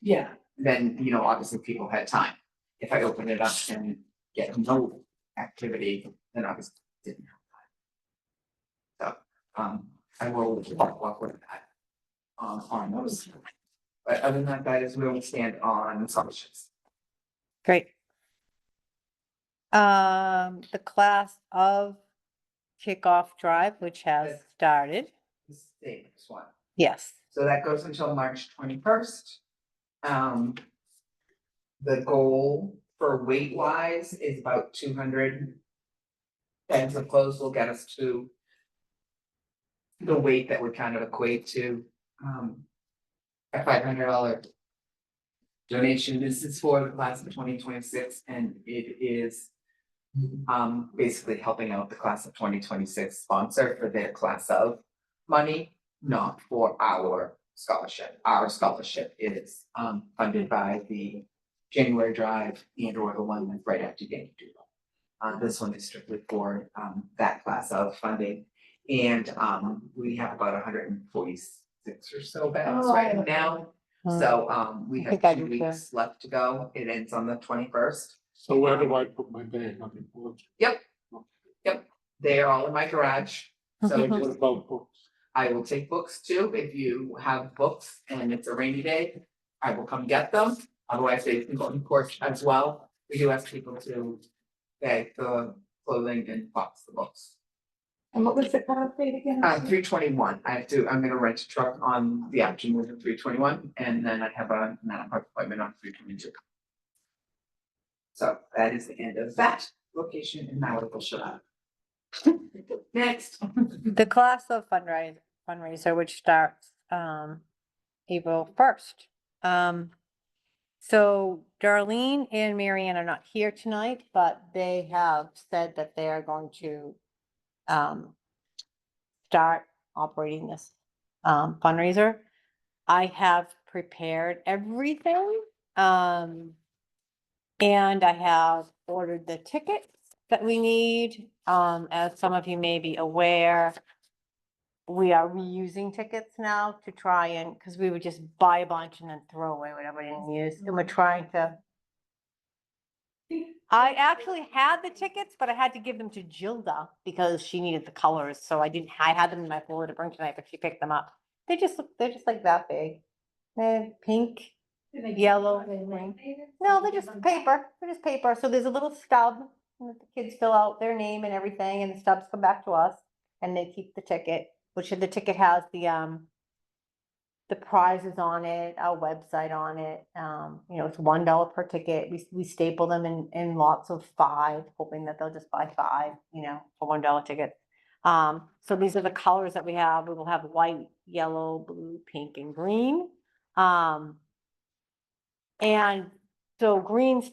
Yeah. obviously people had time. If I open it up and get no activity, then obviously didn't have time. So, I will follow up with that. On those. But other than that is where we stand on scholarships. Great. The class of kickoff drive, which has Yes. started. This is the next one. Yes. So that goes until March 21st. The goal for weight wise is about 200. Bags of clothes will get us to the weight that would kind of equate to a $500 donation. This is for the class of 2026, and it is basically helping out the class of 2026 sponsor for their class of money, not for our scholarship. Our scholarship is funded by the January drive and or the one that's right after Yankee Doodle. This one is strictly for that class of funding. And we have about 146 or so bags right now. So we I have think I 2 do too. weeks left to go. It ends on the 21st. So where do I put my bag on the porch? They are all in my garage. So What just, about books? I will take books too. If you have books and it's a rainy day, I will come get them. Otherwise, they can go on the porch as well. We do ask people to bag the clothing and box the books. And what was the cutoff date again? 321. I'm gonna rent a truck on the afternoon of 321, and then I have a 9 o'clock appointment on 322. So that is the end of that location, and now it will shut up. Next. The class of fundraiser, which starts April 1st. So Darlene and Marianne are not here tonight, but they have said that they are going to start operating this fundraiser. I have prepared everything. And I have ordered the tickets that we need. As some of you may be aware, we are reusing tickets now to try and, because we would just buy a bunch and then throw away whatever we didn't use. And we're trying to. I actually had the tickets, but I had to give them to Gilda because she needed the colors. So I had them in my folder to bring tonight, but she picked them up. They're just like that big. They're pink, yellow. No, they're just paper. They're just paper. So there's a little stub and the kids fill out their name and everything, and the stubs come back to us, and they keep the ticket, which the ticket has the prizes on it, our website on it. You know, it's $1 per ticket. We staple them in lots of 5, hoping that they'll just buy 5, you know, for $1 tickets. So these are the colors that we have. We will have white, yellow, blue, pink, and green. And so green,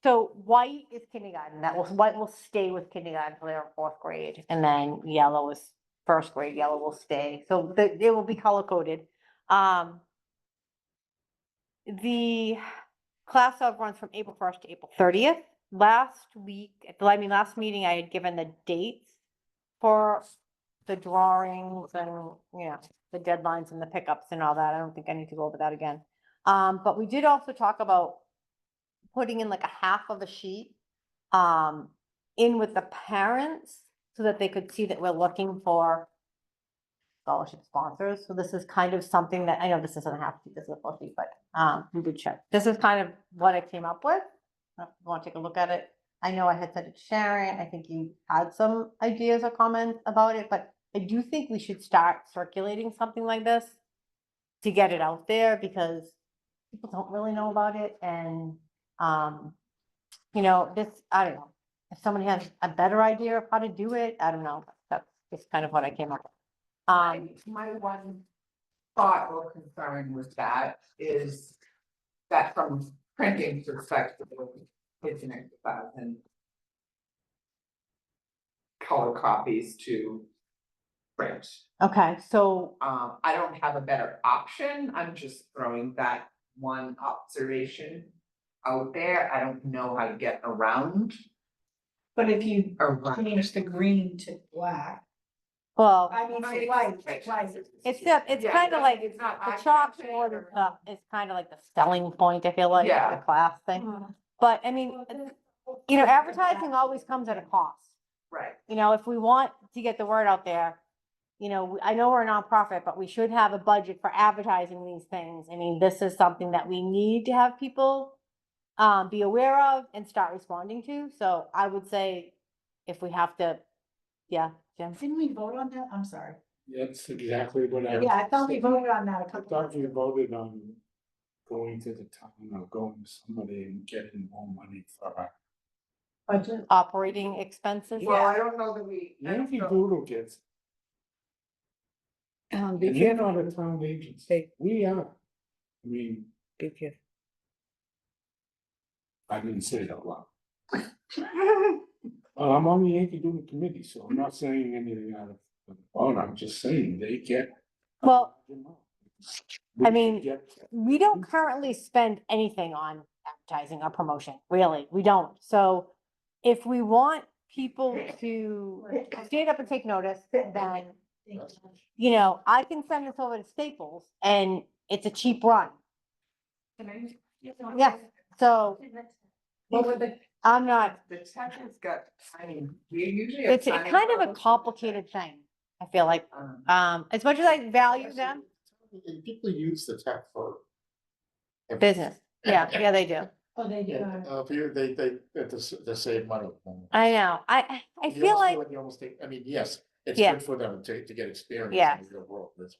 so white is kindergarten. White will stay with kindergarten until they're in 4th grade, and then yellow is 1st grade. Yellow will stay. So they will be color coded. The class of runs from April 1st to April 30th. Last meeting, I had given the dates for the drawings and, you know, the deadlines and the pickups and all that. I don't think I need to go over that again. But we did also talk about putting in like a half of a sheet in with the parents so that they could see that we're looking for scholarship sponsors. So this is kind of something that, I know this isn't a half sheet, this is a full sheet, but we did check. This is kind of what I came up with. If you want to take a look at it. I know I had said it to Sharon. I think you had some ideas or comments about it, but I do think we should start circulating something like this to get it out there, because people don't really know about it. And, you know, I don't know, if somebody has a better idea of how to do it, I don't know. That's just kind of what I came up with. My one thought or concern with that is that from printing perspective, it's an exercise in color copies to print. Okay, so, I don't have a better option. I'm just throwing that one observation out there. I don't know how to get around. But if you Around. change the green to black, well, I mean, to white, it's Yeah, kind of like, it's not the eye-catching chalkboard or- is kind of like the selling point, I feel like, of Yeah. the class thing. But I mean, you know, advertising always comes at a cost. Right. You know, if we want to get the word out there, you know, I know we're a nonprofit, but we should have a budget for advertising these things. I mean, this is something that we need to have people be aware of and start responding to. So I would say if we have to, yeah, Jim. Didn't we vote on that? I'm sorry. That's exactly what I. Yeah, I thought we voted on that a I couple thought of we voted on going to the town or going to somebody and getting more money for our. budget. Operating expenses. Well, I don't know that we. I don't Yankee know. Doodle gets, Be and they're careful, not a town agency. Hey. We are. I mean, be careful. I didn't say it out loud. I'm on the Yankee Doodle committee, so I'm not saying anything out of, I'm just saying they get. Well, We I mean, should get- we don't currently spend anything on advertising or promotion, really, we don't. So if we want people to stand up and take notice, then, you know, I can send this over to Staples and it's a cheap run. Yeah, so Well, with the, I'm not, the tech has got, I mean, we usually. have it's signing kind of a bonus. complicated thing, I feel like. As much as I value them, And people use the tech for. business, yeah, they do. Oh, they do. Yeah, they save money. I know, I You feel almost like, you almost take, I mean, yes, it's Yeah. good for them to get experience Yeah. in the real world, that's.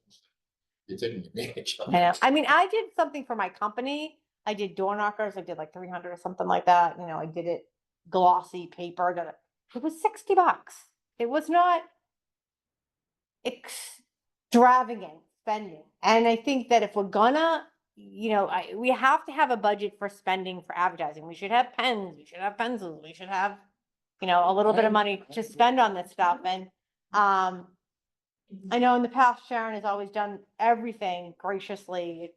You're taking advantage of I know. it. I mean, I did something for my company. I did door knockers. I did like 300 or something like that. You know, I did it glossy paper. It was $60. It was not extravagant spending. And I think that if we're gonna, you know, we have to have a budget for spending for advertising. We should have pens. We should have pencils. We should have, you know, a little bit of money to spend on this stuff. And, I know in the past Sharon has always done everything graciously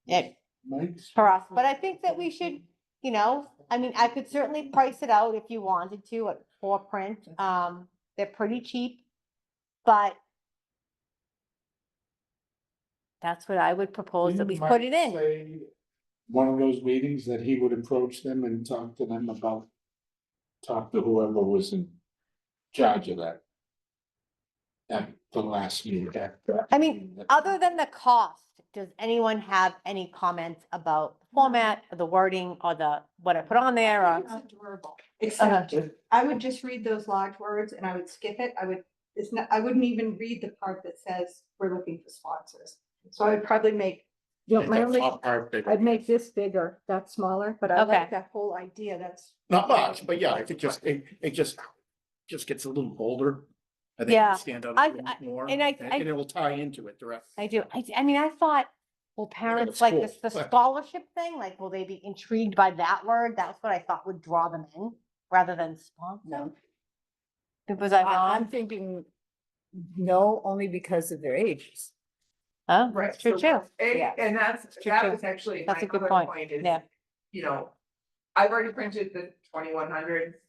Mike's- for us, but I think that we should, you know, I mean, I could certainly price it out if you wanted to for print. They're pretty cheap, but that's what I would propose that we Didn't put Mike it in. say One of those meetings that he would approach them and talk to them about. Talk to whoever was in charge of that. At the last meeting. I mean, other than the cost, does anyone have any comments about the format, or the wording, or what I put on there, or? It's adorable. Except I would just read those large words and I would skip it. I wouldn't even read the part that says we're looking for sponsors. So I would probably make, I'd make this bigger, that smaller, but I Okay. like that whole idea. That's. Not much, but yeah, if it just gets a little bolder. I think Yeah, it'll stand out I- a little I- more, and and it will tie into it, the rest. I do, I mean, I thought, well, parents like this, the school. scholarship thing, like, will they be intrigued by that word? That's what I thought would draw them in, rather than sponsor. No. Was I I'm wrong? thinking, no, only because of their ages. Oh, Right. that's true so- too. Yeah. And that's, True, that true. was actually That's my a good other point. point is, Yeah. you know, I've already printed the 2100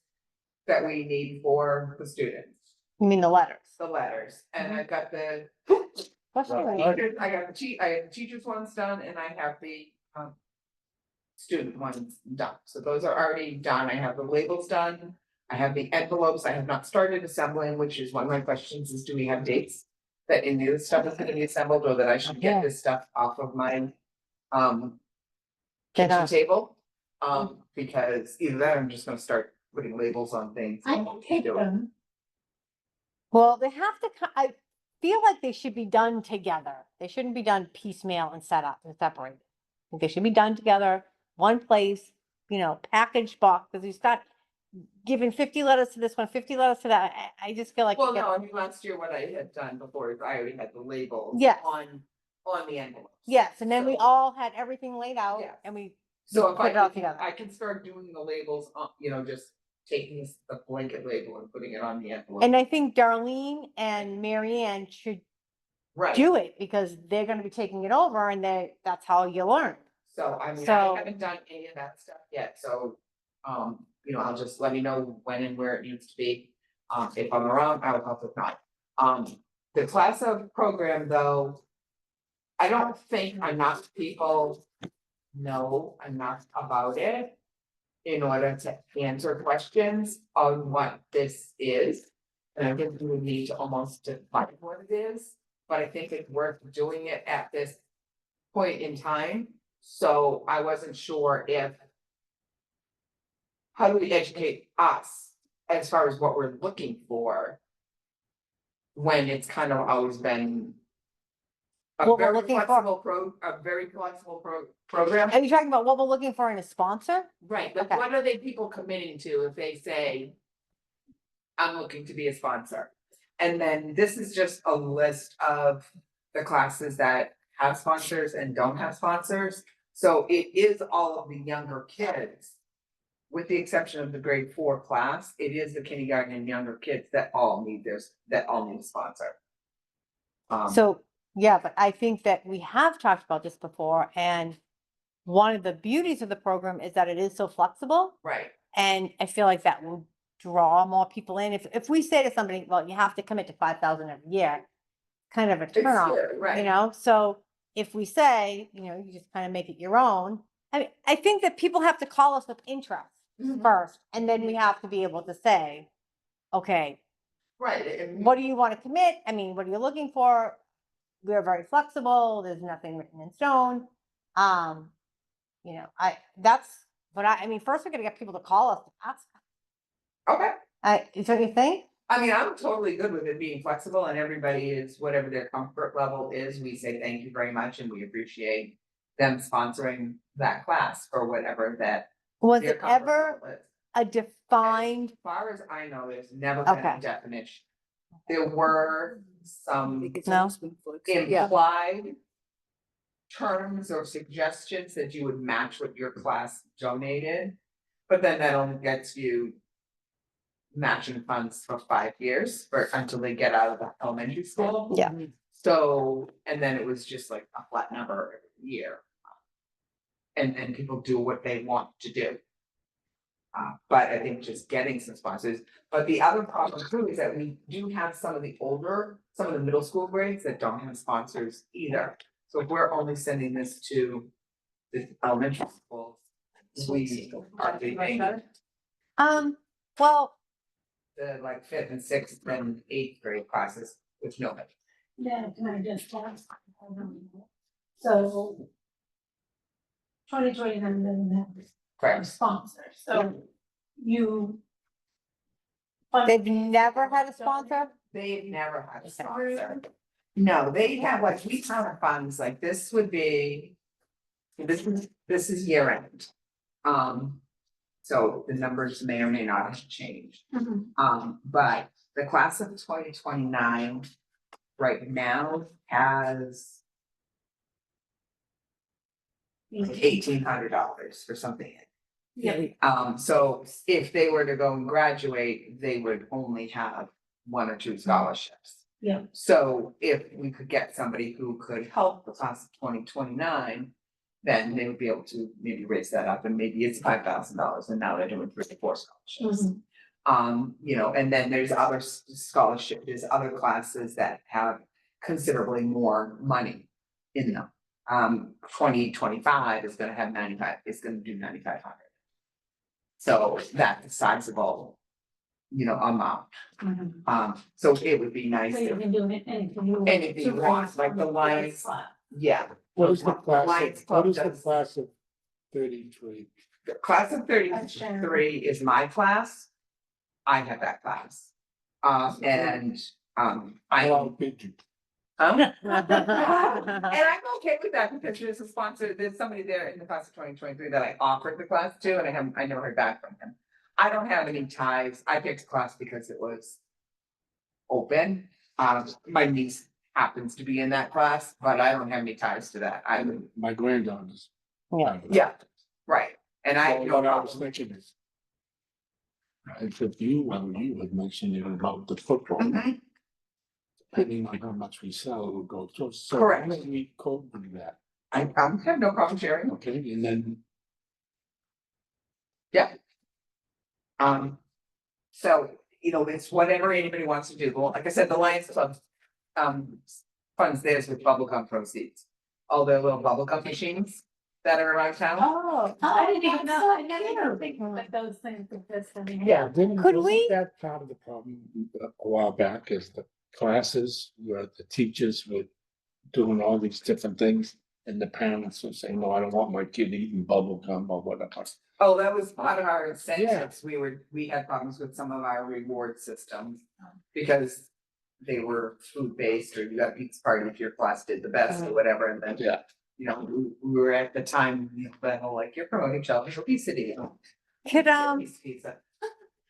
that we need for the students, You mean the letters? the letters, and Mm-hmm. I've got the What's the Right. word? I have the teachers ones done and I have the student ones done. So those are already done. I have the labels done. I have the envelopes. I have not started assembling, which is one of my questions is, do we have dates that any of this stuff is gonna be assembled or that I should Yeah. get this stuff off of my Get kitchen off. table? Because either that or I'm just gonna start putting labels on things. I can take Do it. them. Well, they have to, I feel like they should be done together. They shouldn't be done piecemeal and set up and separated. I think they should be done together, one place, packaged box, because you start giving 50 letters to this one, 50 letters to that. I just feel like. Well, it gets- no, I mean, last year what I had done before is I already had the labels Yes. on the envelopes. Yes, and then we So- all had everything laid out Yes. and we, So if put it all together. I can start doing the labels, just taking the blanket label and putting it on the envelope. and I think Darlene and Marianne should Right, do it because they're gonna be taking it over and that's how you learn. so I mean, So- I haven't done any of that stuff yet, so, I'll just let me know when and where it needs to be. If I'm around, I will help if not. The class of program though, I don't think enough people know enough about it in order to answer questions on what this is. And I think we would need to almost define what it is, but I think it's worth doing it at this point in time. So I wasn't sure if. How do we educate us as far as what we're looking for? When it's kind of always been. A What we're very looking for. flexible program. Are you talking about what we're looking for in a sponsor? Right, but Okay. what are they people committing to if they say? I'm looking to be a sponsor. And then this is just a list of the classes that have sponsors and don't have sponsors. So it is all of the younger kids. With the exception of the grade 4 class, it is the kindergarten and younger kids that all need a sponsor. So, yeah, but I think that we have talked about this before and one of the beauties of the program is that it is so flexible. Right, And I feel like that will draw more people in. If we say to somebody, well, you have to commit to 5,000 every year, kind of a it's, turnoff, right. So if we say, you just kind of make it your own. I mean, I think that people have to call us with interest Mhm. first, and then we have to be able to say, okay, Right, and what do you want to commit? I mean, what are you looking for? We're very flexible. There's nothing written in stone. I mean, first we're gonna get people to call us to ask. okay. Is that what you think? I mean, I'm totally good with it being flexible and everybody is, whatever their comfort level is, we say thank you very much and we appreciate them sponsoring that class or whatever that. Was their it comfort ever level is. a defined, As far as I know, there's never been Okay. a definition. There were I some think it's No. always been flexible. Yeah. implied terms or suggestions that you would match what your class donated, but then that only gets you matching funds for 5 years until they get out of the elementary school. Yeah. So, and then it was just like a flat number every year. And then people do what they want to do. But I think just getting some sponsors, but the other problem too is that we do have some of the middle school grades that don't have sponsors either. So if we're only sending this to the elementary schools, we are leaving well, the like 5th and 6th and 8th grade classes with nobody. Yeah, can I just ask? So 2029 doesn't have a Correct. sponsor, so you. They've never had a sponsor? They've never had a Okay. sponsor. No, they have like, we counter funds, like this would be. This is year end. So the numbers may or may not have changed. But the class of 2029 right now has like $1,800 or something. Yeah. So if they were to go and graduate, they would only have 1 or 2 scholarships. Yeah. So if we could get somebody who could help the class of 2029, then they would be able to maybe raise that up, and maybe it's $5,000 and now they're doing 3 or 4 scholarships. You know, and then there's other there's other classes that have considerably more money in them. 2025 is gonna have 95, it's gonna do 9,500. So that's a sizable, you know, amount. So it would be nice So you if, can do anything you want. Anything you want, like the Lions. yeah, What is the class Lions of, Club what is the does- class of 33? the class of 33 is my class. I have that class. And I. How big you? And I'm okay with that because there's a sponsor, there's somebody there in the class of 2023 that I offered the class to, and I never heard back from him. I don't have any ties. I picked the class because it was open. My niece happens to be in that class, but I don't have any ties to that. I would, My granddaughters. Yeah. yeah, right. And I, Well, what I was thinking is. If you had mentioned it about the football, Mhm. depending on how much we sell, it will go to. So Correct. why don't we code with that, I have no problem sharing. okay, and then So, you know, it's whatever anybody wants to do. Well, like I said, the Lions Club funds theirs with bubblegum proceeds. All their little bubblegum machines that are around town. Oh, I didn't even that's know, so I never cute. even think that those things exist anymore. Yeah. Didn't, Could wasn't we- that part of the problem a while back is the classes where the teachers were doing all these different things and the parents were saying, no, I don't want my kid eating bubble gum or whatever. Oh, that was part of our incentives. We had problems with some of our reward systems. Because they were food-based, or you got pizza party if your class did the best or whatever, and then. Yeah. You know, we were at the time, you know, that whole like, you're promoting childhood obesity, you know. Could, Piece of pizza.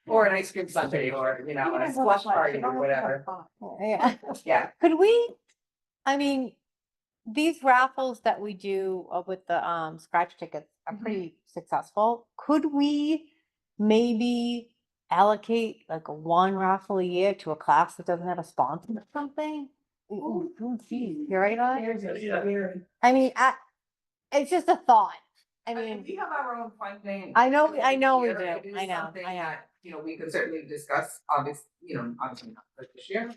Or an ice cream sundae, or, you know, a slush party or whatever. Yeah. Yeah, Could we, I mean, these raffles that we do with the scratch tickets are pretty successful. Could we maybe allocate like a 1 raffle a year to a class that doesn't have a sponsor or something? You're right on. There's a very. I mean, it's just a thought. I I mean, mean, we have our own funding. I know we do. It is I know, something I know. that, you know, we could certainly discuss, obviously not for this year.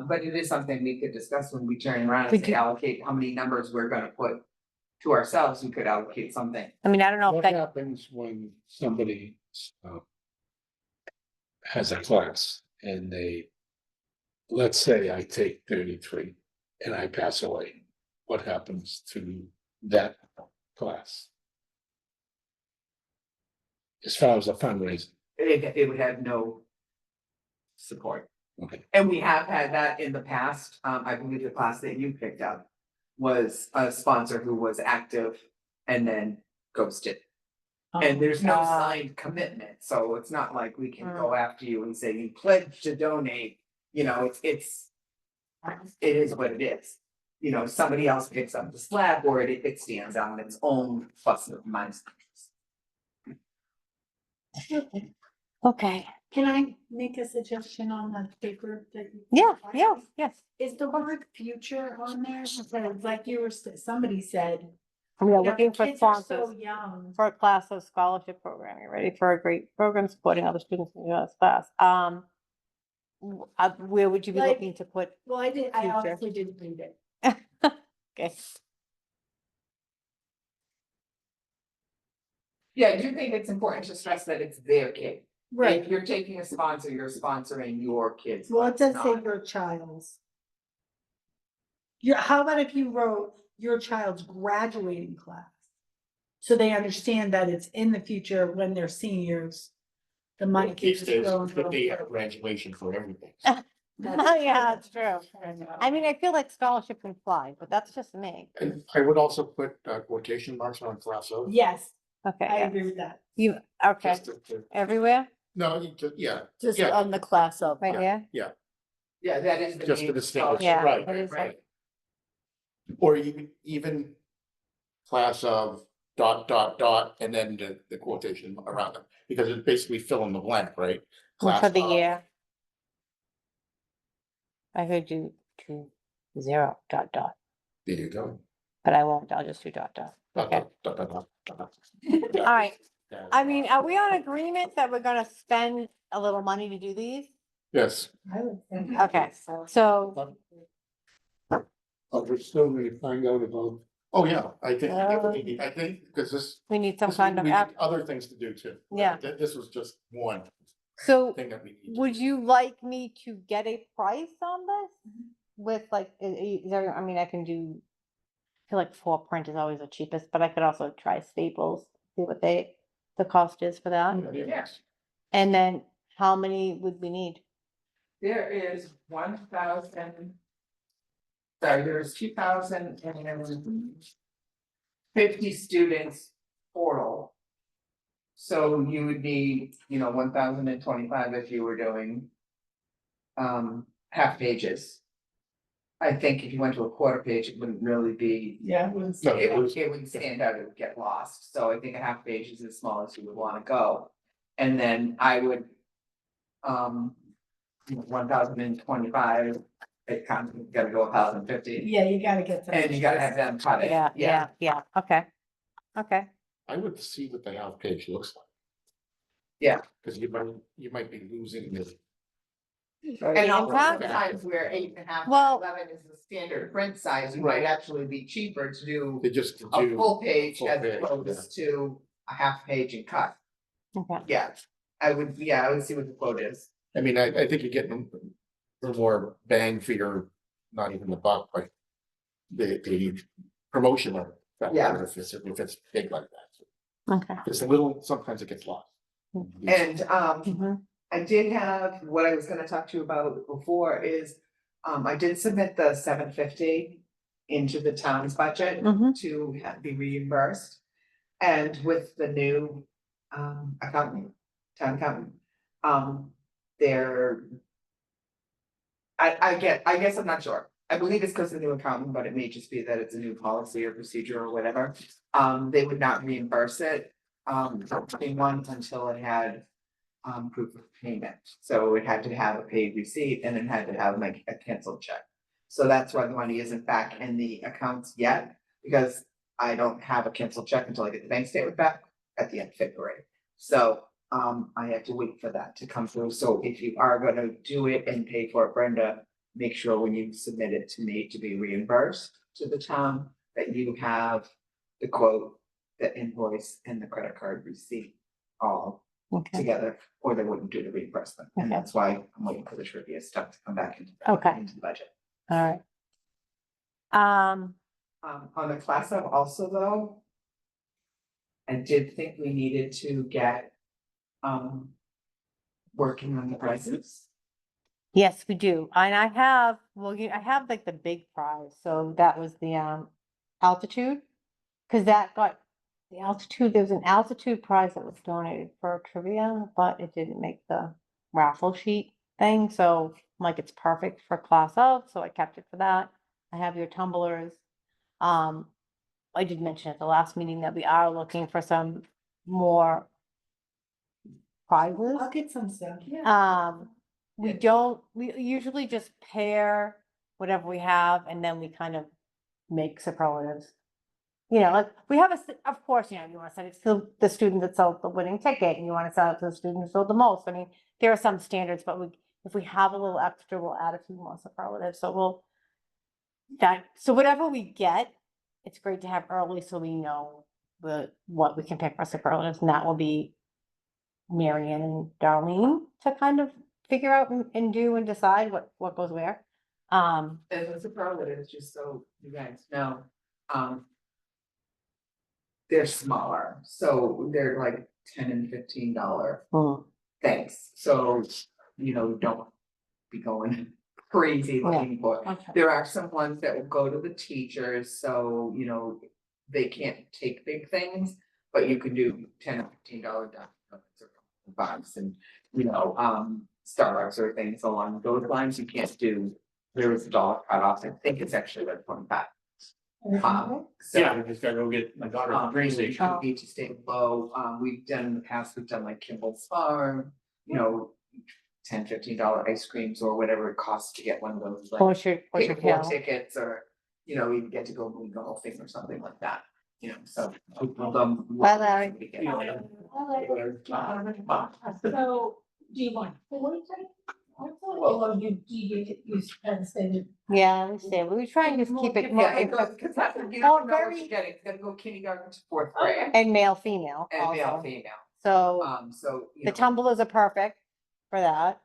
But it is something we could discuss when we turn around and Could say you- allocate how many numbers we're gonna put to ourselves, we could allocate something. I mean, I don't know if What that, happens when somebody has a class and they, let's say I take 33 and I pass away, what happens to that class? As far as the fundraising, It would have no support. okay, And we have had that in the past. I believe the class that you picked up was a sponsor who was active and then ghosted. And there's no signed commitment, so it's not like we can go after you and say you pledge to donate, you know, it is what it is. You know, somebody else picks up the slack or it stands on its own plus or minus. okay. Can I make a suggestion on the paper that? you- Yes. Is the word future on there? Because like you were, somebody said. We are you know, looking for kids are so sponsors young. for a class of scholarship program. You're ready for a great program supporting other students in the US class. Where would you be Like- looking to put? Well, I Future. honestly didn't read it. Okay. Yeah, I do think it's important to stress that it's their kid. If you're taking a sponsor, you're sponsoring your kids. Well, it does say not- your child's. Yeah, how about if you wrote your child's graduating class. So they understand that it's in the future when they're seniors. The money can These just days, go and go. they have graduation for everything. Yeah, that's true. I mean, I feel like scholarship can fly, but that's just me. And I would also put quotation marks on class O. Yes, Okay, I yeah. agree with that. You, okay, Just everywhere, no, you just, yeah, Just Yeah. on the class of. right here? Yeah, that is the just to main distinguish, Yeah, right, it is like- Right. or even class of and then the quotation around them, because it's basically fill in the blank, right? Class For the of- year. I could do 0 ... There you go. but I won't, I'll just do ... Okay. Dot. All right, I mean, are we on agreement that we're gonna spend a little money to do these? Yes. I would think. Okay, so, But we're still gonna find out about, Oh, yeah, I think, because this. we need some this- kind of we need app, Other things to do too. Yeah. This was just one so thing that we need. to would do. you like me to get a price on this? With like, is there, I mean, I can do, I feel like 4 print is always the cheapest, but I could also try Staples, see what the cost is for that. Yes. And then how many would we need? There is 1,000. Sorry, there's 2,050 students total. So you would need, 1,025 if you were doing. Half pages. I think if you went to a quarter page, it wouldn't really be, Yeah, it was. No, it would stand out, it would get lost, so I think a half page is as small as you would wanna go. And then I would. 1,025, it kind of gotta go 1,050, Yeah, you gotta get. some- and you gotta have them cut it, Yeah, okay, okay, I would see what the half page looks like. Yeah. Because you might be losing the. And also impact. sometimes where 8.5 Well- by 11 is the standard print size, you might actually be cheaper to do They just a do. full page full as page, opposed to a half page and cut. okay. Yeah, I would see what the quote is. I mean, I think you're getting a little more bang for your, not even the buck, but the promotional. factor Yeah. If it's big like that. Okay. It's a little, sometimes it gets lost. And Mhm. I did have, what I was gonna talk to you about before is, I did submit the 750 into the town's budget Mhm. to be reimbursed. And with the new accountant, town accountant, they're. I guess I'm not sure. I believe it's because of the new accountant, but it may just be that it's a new policy or procedure or whatever. They would not reimburse it, in one until it had. Proof of payment, so it had to have a paid receipt and it had to have like a canceled check. So that's why the money isn't back in the accounts yet, because I don't have a canceled check until I get the bank statement back at the end of February. So, I have to wait for that to come through, so if you are gonna do it and pay for it, Brenda, make sure when you submit it to me to be reimbursed to the town, that you have the quote, the invoice and the credit card receipt all Okay, together, or they wouldn't do the reimbursement, and Okay. that's why I'm waiting for the trivia stuff to come back into. Okay. Into the budget. all right. Um, On the class up also though. I did think we needed to get, working on the prices. yes, we do, and I have, I have like the big prize, so that was the, altitude. Cause that got, the altitude, there's an altitude prize that was donated for trivia, but it didn't make the raffle sheet thing, so like it's perfect for class of, so I kept it for that. I have your tumblers. I did mention at the last meeting that we are looking for some more prizes. I'll get some stuff, yeah. We usually just pair whatever we have and then we kind of make superlatives. Like, we have of course, you wanna send it to the student that sold the winning ticket and you wanna sell it to the student who sold the most. I mean, there are some standards, but if we have a little extra, we'll add a few more superlatives, so so whatever we get, it's great to have early so we know what we can pick for superlatives, and that will be Marianne and Darlene to kind of figure out and do and decide what goes where. As a superlative, just so you guys know, They're smaller, so they're like $10 and $15 Hmm. things, so, don't be going crazy looking for. Okay. There are some ones that will go to the teachers, so, they can't take big things, but you can do $10 or $15 donuts or bucks and, Starbucks or things along those lines, you can't do, there is a dollar cutoff, I think it's actually like 25. So. Yeah, I just gotta go get my daughter at the train station. You need to stay low, we've done in the past, we've done like Kimball's Farm, $10, $15 ice creams or whatever it costs to get one of those. like, Orchard pay for Hill. tickets or, you get to go movie golfing or something like that, so. Well, Bye, Larry. So, do you want 40? Or you kind of said. Yeah, we say, we try and just keep it more, Yeah, it goes, cause that's, you Oh, don't know what very- you're getting, it's gonna go kindergarten to fourth grade and male, female and male, also. female, So so. the tumblers are perfect for that.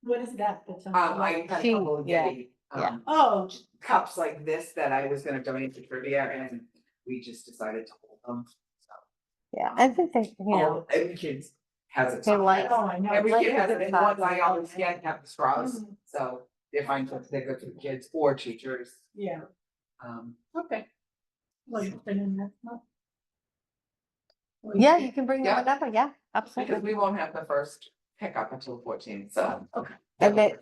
What is that? I had She- trouble yeah, getting, yeah. Oh, cups like this that I was gonna donate to trivia and we just decided to hold them, so. Yeah, I think they, Every kid has a. They like- oh, I know. Every like kid has the it, and ones size. I always get have the straws, Mhm. so they're fine, they're good for the kids or teachers, Yeah, okay. Well, you put in that month? yeah, you can bring them Yeah. whatever, yeah, because absolutely. we won't have the first pickup until 14, so. Okay.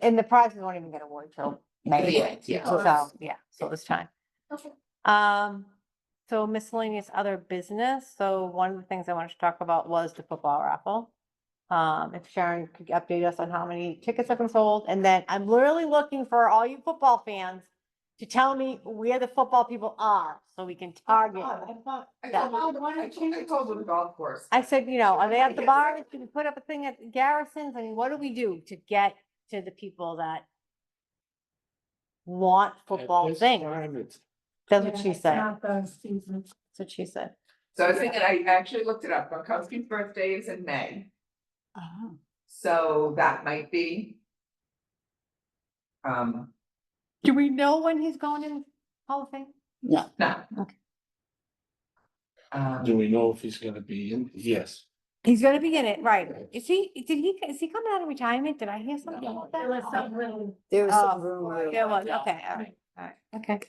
And the prizes won't even get awarded till May. The end, yeah. So, yeah, so there's time. Okay. So miscellaneous other business, so one of the things I wanted to talk about was the football raffle. If Sharon could update us on how many tickets have been sold, and then I'm literally looking for all you football fans to tell me where the football people are, so we can target. I thought. I Yeah. told them the golf course. I said, are they at the bars? Should we put up a thing at Garrison's? I mean, what do we do to get to the people that want football At this things? time, it's That's what she said. Not the season. That's what she said. So I was thinking, I actually looked it up, Bukowski's birthday is in May, Oh. so that might be. Do we know when he's going in Hall of Fame? No. Okay. Do we know if he's gonna be in? Yes. He's gonna be in it, right? Is he coming out of retirement? Did I hear something about There was that? some really. There was Oh, some rumor. There was, okay, all right, okay.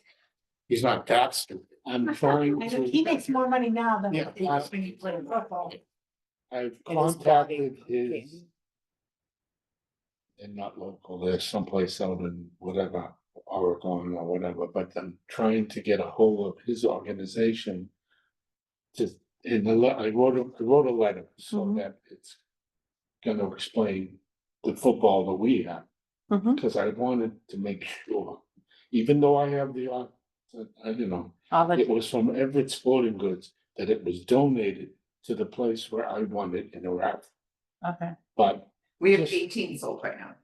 He's not that stupid. I'm trying I know he makes to, more money now than. Yeah. he did when he played football. I've And his contacted body. his. They're not local, they're someplace out in whatever, Oregon or whatever, but I'm trying to get a hold of his organization. Just in the, I wrote a letter so Mhm. that it's gonna explain the football that we have. Mhm. Cause I wanted to make sure, even though I have the, All it the, was from Everett Sporting Goods, that it was donated to the place where I won it in a raffle. okay. But, We have Just- 18 sold right now,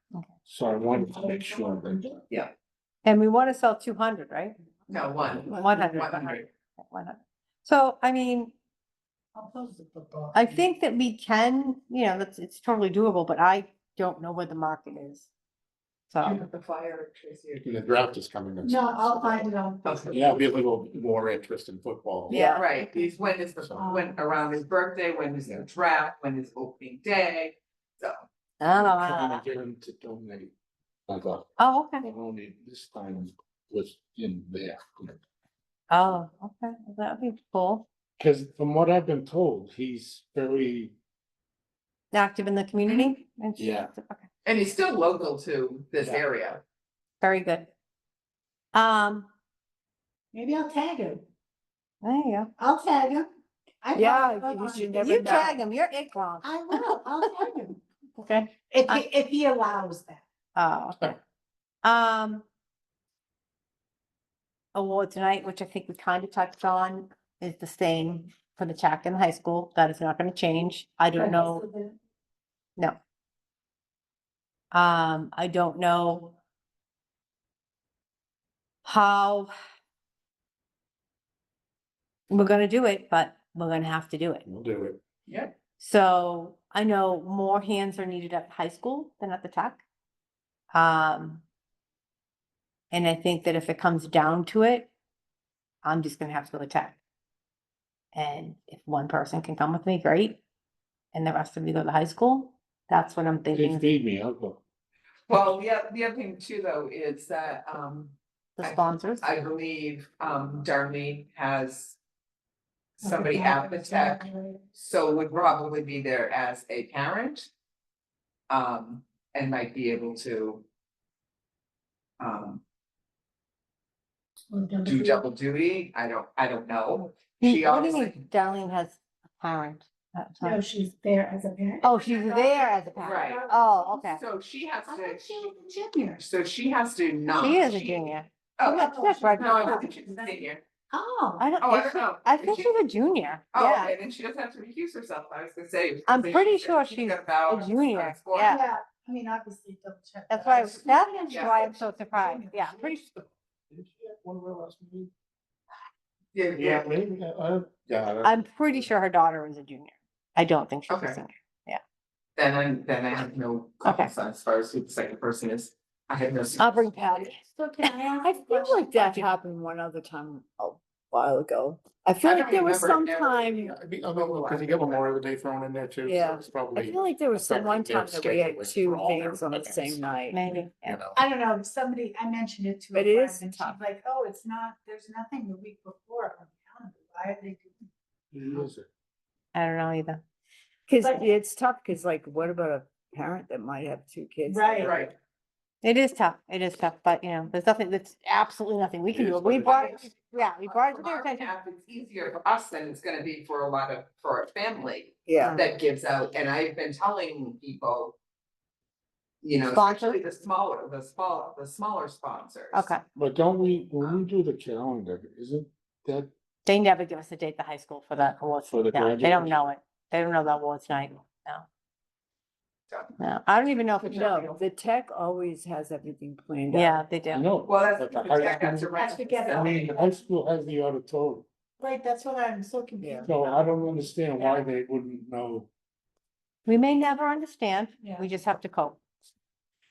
so I wanted to make sure that, And we want to sell 200, right? no, one. 100. 100. 100. So, I mean, I'll post the football. I think that we can, it's totally doable, but I don't know where the market is. You So, have the flyer, Tracy. The draft is coming. next No, month, I'll so find it on. Okay. There'll be a little more interest in football. Yeah, right, he's, when is when around his birthday, when is the draft, when is opening day, so. I don't I'm trying know. to get him to donate. I thought, Oh, okay. only this time was in there. Oh, okay. Well, that'd be cool. Cause from what I've been told, he's very, Active in the community? and- Yeah. Okay, And he's still local to this Yeah. area. very good. Maybe I'll tag him. There you go. I'll tag him. I Yeah, will. you should never You know. tag him, you're it, Gronk. I will, I'll tag him. Okay. If he allows that. Oh, okay. Awards night, which I think we kind of touched on, is the same for the TAC in high school. That is not gonna change. I don't know, no. I don't know how we're gonna do it, but we're gonna have to do it. We'll do it. Yeah. So I know more hands are needed at high school than at the TAC. And I think that if it comes down to it, I'm just gonna have to go to tech. And if one person can come with me, great. And the rest of you go to high school, that's what I'm They thinking, feed me, I'll go. Well, the other thing too, though, is that, the sponsors. I believe, Darlene has somebody at the tech, so would probably be there as a parent. And might be able to do double duty. I don't know. She What do you obviously, mean Darlene has a parent? No, she's there as a parent. Oh, she's there as a parent. Right. Oh, okay. so she has I to, thought she was a junior. so she has to not. She is a junior. Oh, That's it, right? no, I don't think she's a senior. Oh. I don't, Oh, I is don't she- know. I Is think she- she's a junior, Oh, yeah. okay, then she doesn't have to recuse herself. I was gonna say. I'm pretty she- sure she's she's got vow a junior, on sport. yeah. Yeah, I mean, obviously double check. That's that. why, I that's assumed why I'm so surprised, yeah, I'm pretty, Did she have one of our last meetings? Yeah, Yeah, maybe, yeah. I'm pretty sure her daughter is a junior. I don't think she's a Okay. senior. then I have no comments on as far as who the second person is. I have no. I'll bring Patty. So can I ask? I a feel question? like that happened one other time a while ago. I feel I like don't there was remember some it never- time, Yeah, I mean, because you get Memorial Day thrown in there too, so Yeah. it's I probably, feel like there was some one affecting their time that we had scheduling two for all their things on the events. same night. Maybe, you yeah. know. I don't know, somebody, I mentioned it to a But it friend is and she's tough. like, oh, it's not, there's nothing the week before on the calendar. Why are they doing? Who is it? I don't know either. Cause But- it's tough, cause like, what about a parent that might have two kids? that Right. are- Right. It is tough, but you know, there's nothing, that's absolutely nothing we can It do. is We what brought, it is. yeah, we brought it to From their our attention. behalf, it's easier for us than it's gonna be for for a family Yeah, that gives out, and I've been telling people. You know, Sponsors? especially the smaller sponsors. Okay, But don't we, when we do the calendar, isn't that they never give us a date at the high school for the awards. For the No, they don't graduation? know it. They don't know the awards night, no. No, I don't even know if it's, no, the tech always has everything planned out. yeah, they I do. know. Well, that's. but the the high tech has to school- rent Has to get the I mean, the high school has the auditorium, Right, that's what I'm so confused. so I about. don't understand why they wouldn't know. We may never understand, Yeah. we just have to cope.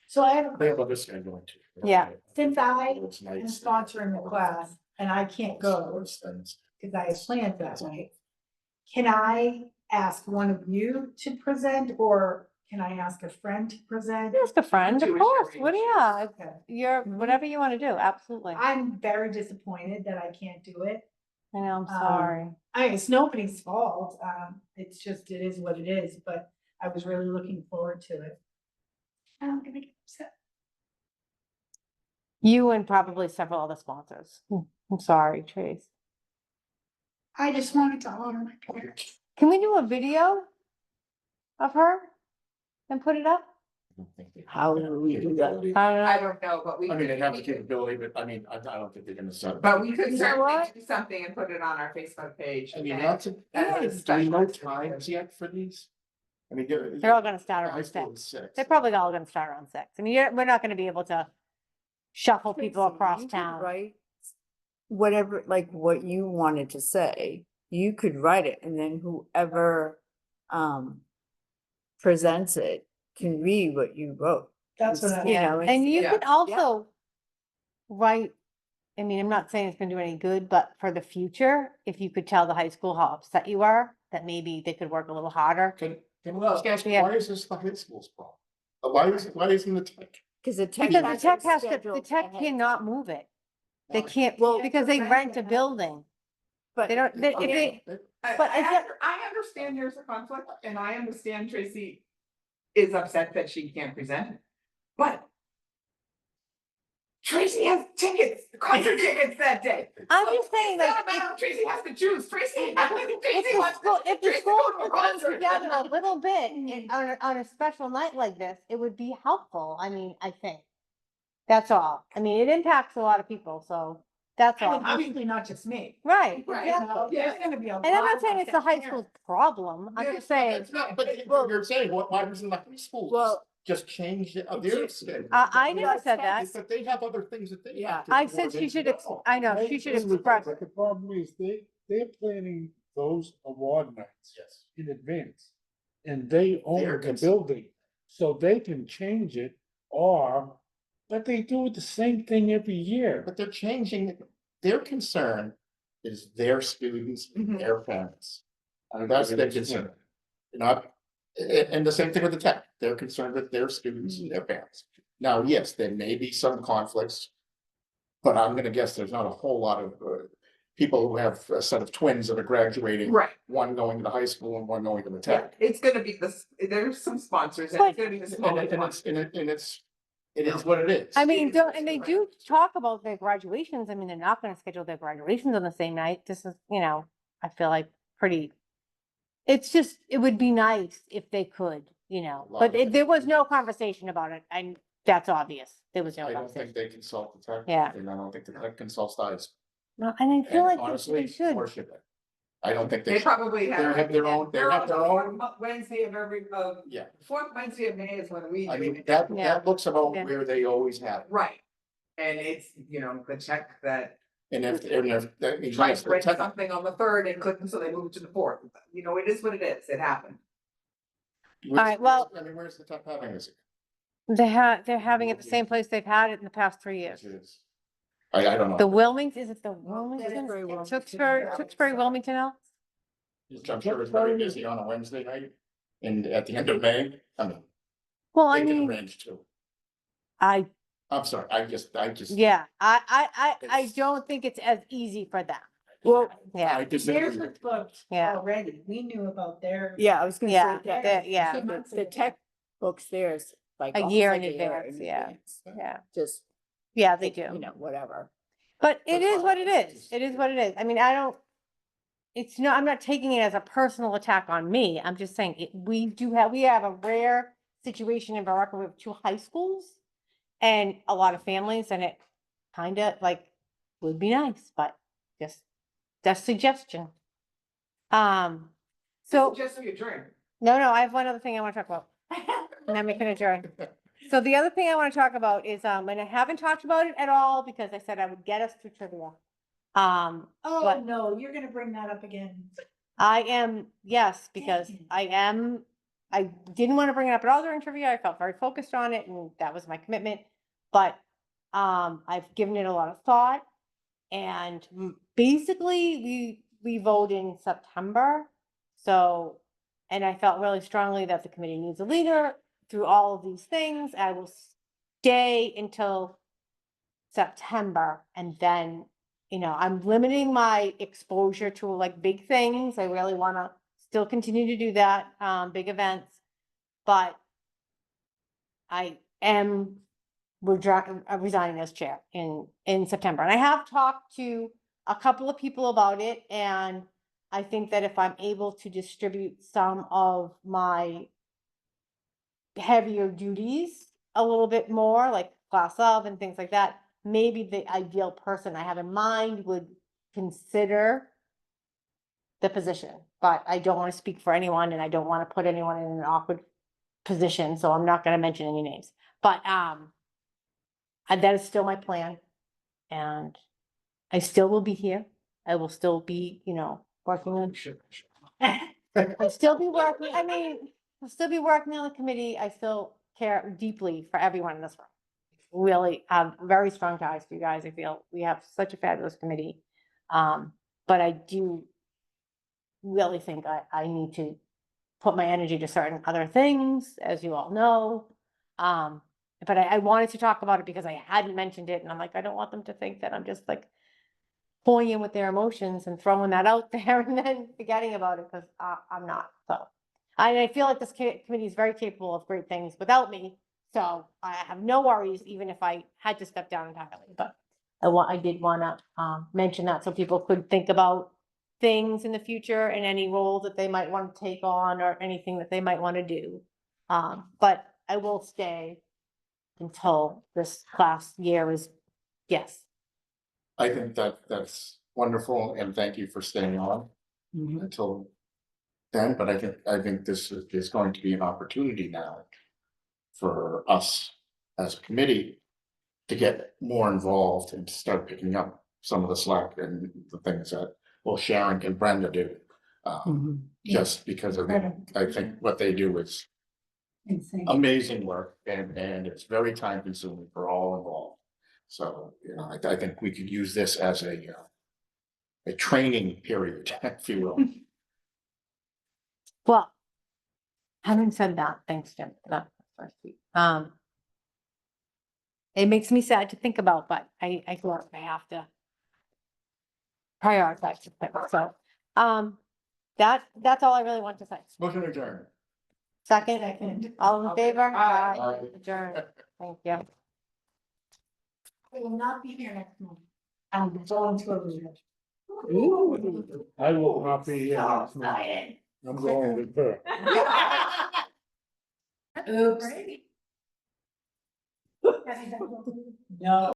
So I have, They a have other scheduling too. Yeah. since I It's am nights. sponsoring the class and I can't go Those things. because I have plans that way. Can I ask one of you to present or can I ask a friend to present? Ask a friend, of Tuition course, what, range. yeah, Okay. you're, whatever you wanna do, absolutely. I I'm very disappointed that I can't do it. know, I'm sorry. It's nobody's fault. It's just, it is what it is, but I was really looking forward to it. I'm gonna get upset. You and probably several other sponsors. I'm sorry, Trace. I just wanted to honor my parents. Can we do a video of her and put it up? I don't think they- How do we do that? I don't I know. don't know, but we. I mean, they have the we could- capability, but I mean, I don't think they're gonna set. But we could You know certainly what? do something and put it on our Facebook page. I mean, and- that's a, as a do we special know event. times yet for these? I mean, They're all gonna start high around school 6. is 6. They're probably all gonna start around 6. I mean, we're not gonna be able to shuffle people Tracy, across you could town. Write whatever, like what you wanted to say, you could write it and then whoever presents it can read what you wrote. That's what I. You know, it's- And you yeah, could also write, I mean, I'm not saying it's gonna do any good, but for the future, if you could tell the high school how upset you are, that maybe they could work a little harder. Can we just ask, Yeah. why is this the high school's problem? Why isn't the tech? Cause the tech. Because the has tech it has to, the scheduled tech ahead. cannot move it. They Why? can't, Well, because they rent rent a it out. building. But They don't, they, if they, But is it- I understand there's a conflict and I understand Tracy is upset that she can't present. But Tracy has tickets, concert tickets that day. I'm So just saying, it's like, not about Tracy has to choose, Tracy. if Tracy the wants school, to- if the Tracy school go to a could come concert. together a little bit on a special night like this, it would be helpful, I mean, I think. That's all. I mean, it impacts a lot of people, so that's And all. obviously not just me. Right, Right. You exactly. know, there's gonna be a And I'm lot not saying of it's the high upset school's parents. problem, I'm Yeah, just saying, It's not, but Well- you're saying, why doesn't the high school Well- just change their schedule? I never said that. But they have other things that they Yeah. have to. I do said or she they should, don't. I know, she should express. But the problem is they're planning those award nights Yes. in advance. And they own They're the cons- building, so they can change it or, but they do the same thing every year. But they're changing, their concern is their students, Mhm. their parents. And that's their concern. Not, and the same thing with the tech, they're concerned with their students and their parents. Now, yes, there may be some conflicts. But I'm gonna guess there's not a whole lot of people who have a set of twins that are graduating. Right, One going to high school and one going to the yeah, tech. it's gonna be this, there's some sponsors and it's gonna be the And small it- and ones. it's, it is what it is. I mean, don't, and they do talk about their graduations. I mean, they're not gonna schedule their graduations on the same night. This is, you know, I feel like pretty. It's just, it would be nice if they could, you know, A lot but of there was things. no conversation about it. And that's obvious. There was no I don't conversation. think they consult the tech. Yeah. And I don't think the tech consults us. No, and I feel And like they honestly, should. worship it. I don't think They they, probably have. have their own, they They're have on their the own, fourth Wednesday of every, yeah. fourth Wednesday of May is when we. I do mean, it. that, Yeah. that looks about Yeah. where they always have. it. Right, and it's, you know, the tech that And if, that means, tries yes, to the write tech, something on the third and couldn't, so they moved to the fourth, you know, it is what it is, it happened. right, well- I mean, where's the tech having this? They're having it the same place they've had it in the past 3 years. Which is- I don't know. The Wilmington, is it the Wilmington? Tewksbury, Wilmington. Tewksbury, Wilmington else? Which I'm sure is very busy on a Wednesday night and at the end of May, I mean, Well, I they can mean, arrange too. I, I'm sorry, I just. yeah, I It's- don't think it's as easy for them. Well, Yeah, I disagree. Theirs was booked Yeah. already. We knew about their. yeah, I was gonna Yeah, say that. that- yeah. The tech books theirs like. A almost year like in advance, yeah. advance. yeah, Just, yeah, they you do. know, whatever. But it is what it is. It is what it is. I mean, I don't. It's no, I'm not taking it as a personal attack on me. I'm just saying it, we have a rare situation in Barack. We have 2 high schools and a lot of families, and it kind of like would be nice, but just suggestion. So Just be a drink. no, I have one other thing I want to talk about. And then we can adjourn. So the other thing I want to talk about is, and I haven't talked about it at all because I said I would get us through trivia. Oh, What? no, you're gonna bring that up again. I am, yes, because Dang. I didn't want to bring it up at all during trivia. I felt very focused on it and that was my commitment. But, I've given it a lot of thought. And basically we vote in September. So, and I felt really strongly that the committee needs a leader through all of these things. I will stay until September and then, you know, I'm limiting my exposure to like big things. I really want to still continue to do that, big events. But I am resigning as chair in September. And I have talked to a couple of people about it. And I think that if I'm able to distribute some of my heavier duties a little bit more, like class of and things like that, maybe the ideal person I have in mind would consider the position, but I don't want to speak for anyone and I don't want to put anyone in an awkward position, so I'm not going to mention any names. But and that is still my plan, and I still will be here. I will still be, you know, working on. I'll still be working. I mean, I'll still be working on the committee. I still care deeply for everyone in this room. Really have very strong ties to you guys. I feel we have such a fabulous committee. But I do really think I need to put my energy to certain other things, as you all know. But I wanted to talk about it because I hadn't mentioned it and I'm like, I don't want them to think that I'm just like toying with their emotions and throwing that out there and then forgetting about it because I'm not. So I feel like this committee is very capable of great things without me. So I have no worries, even if I had to step down entirely. But I did want to mention that so people could think about things in the future and any role that they might want to take on or anything that they might want to do. But I will stay until this class year is, yes. I think that's wonderful and thank you for staying on until then, but I think this is going to be an opportunity now for us as a committee to get more involved and to start picking up some of the slack and the things that, well, Sharon and Brenda do. Just because of, I think what they do is Insane. amazing work and it's very time consuming for all involved. So, you know, I think we could use this as a a training period, if you will. Well, having said that, thanks, Jim, for that first week. It makes me sad to think about, but I feel like I have to prioritize this thing. So, that's all I really want to say. Motion adjourned. Second, all in favor? Aye. Adjourn. Thank you. I will not be here next month. I'm going to a meeting. I will not be here next month. I'm going with her. Oops. No.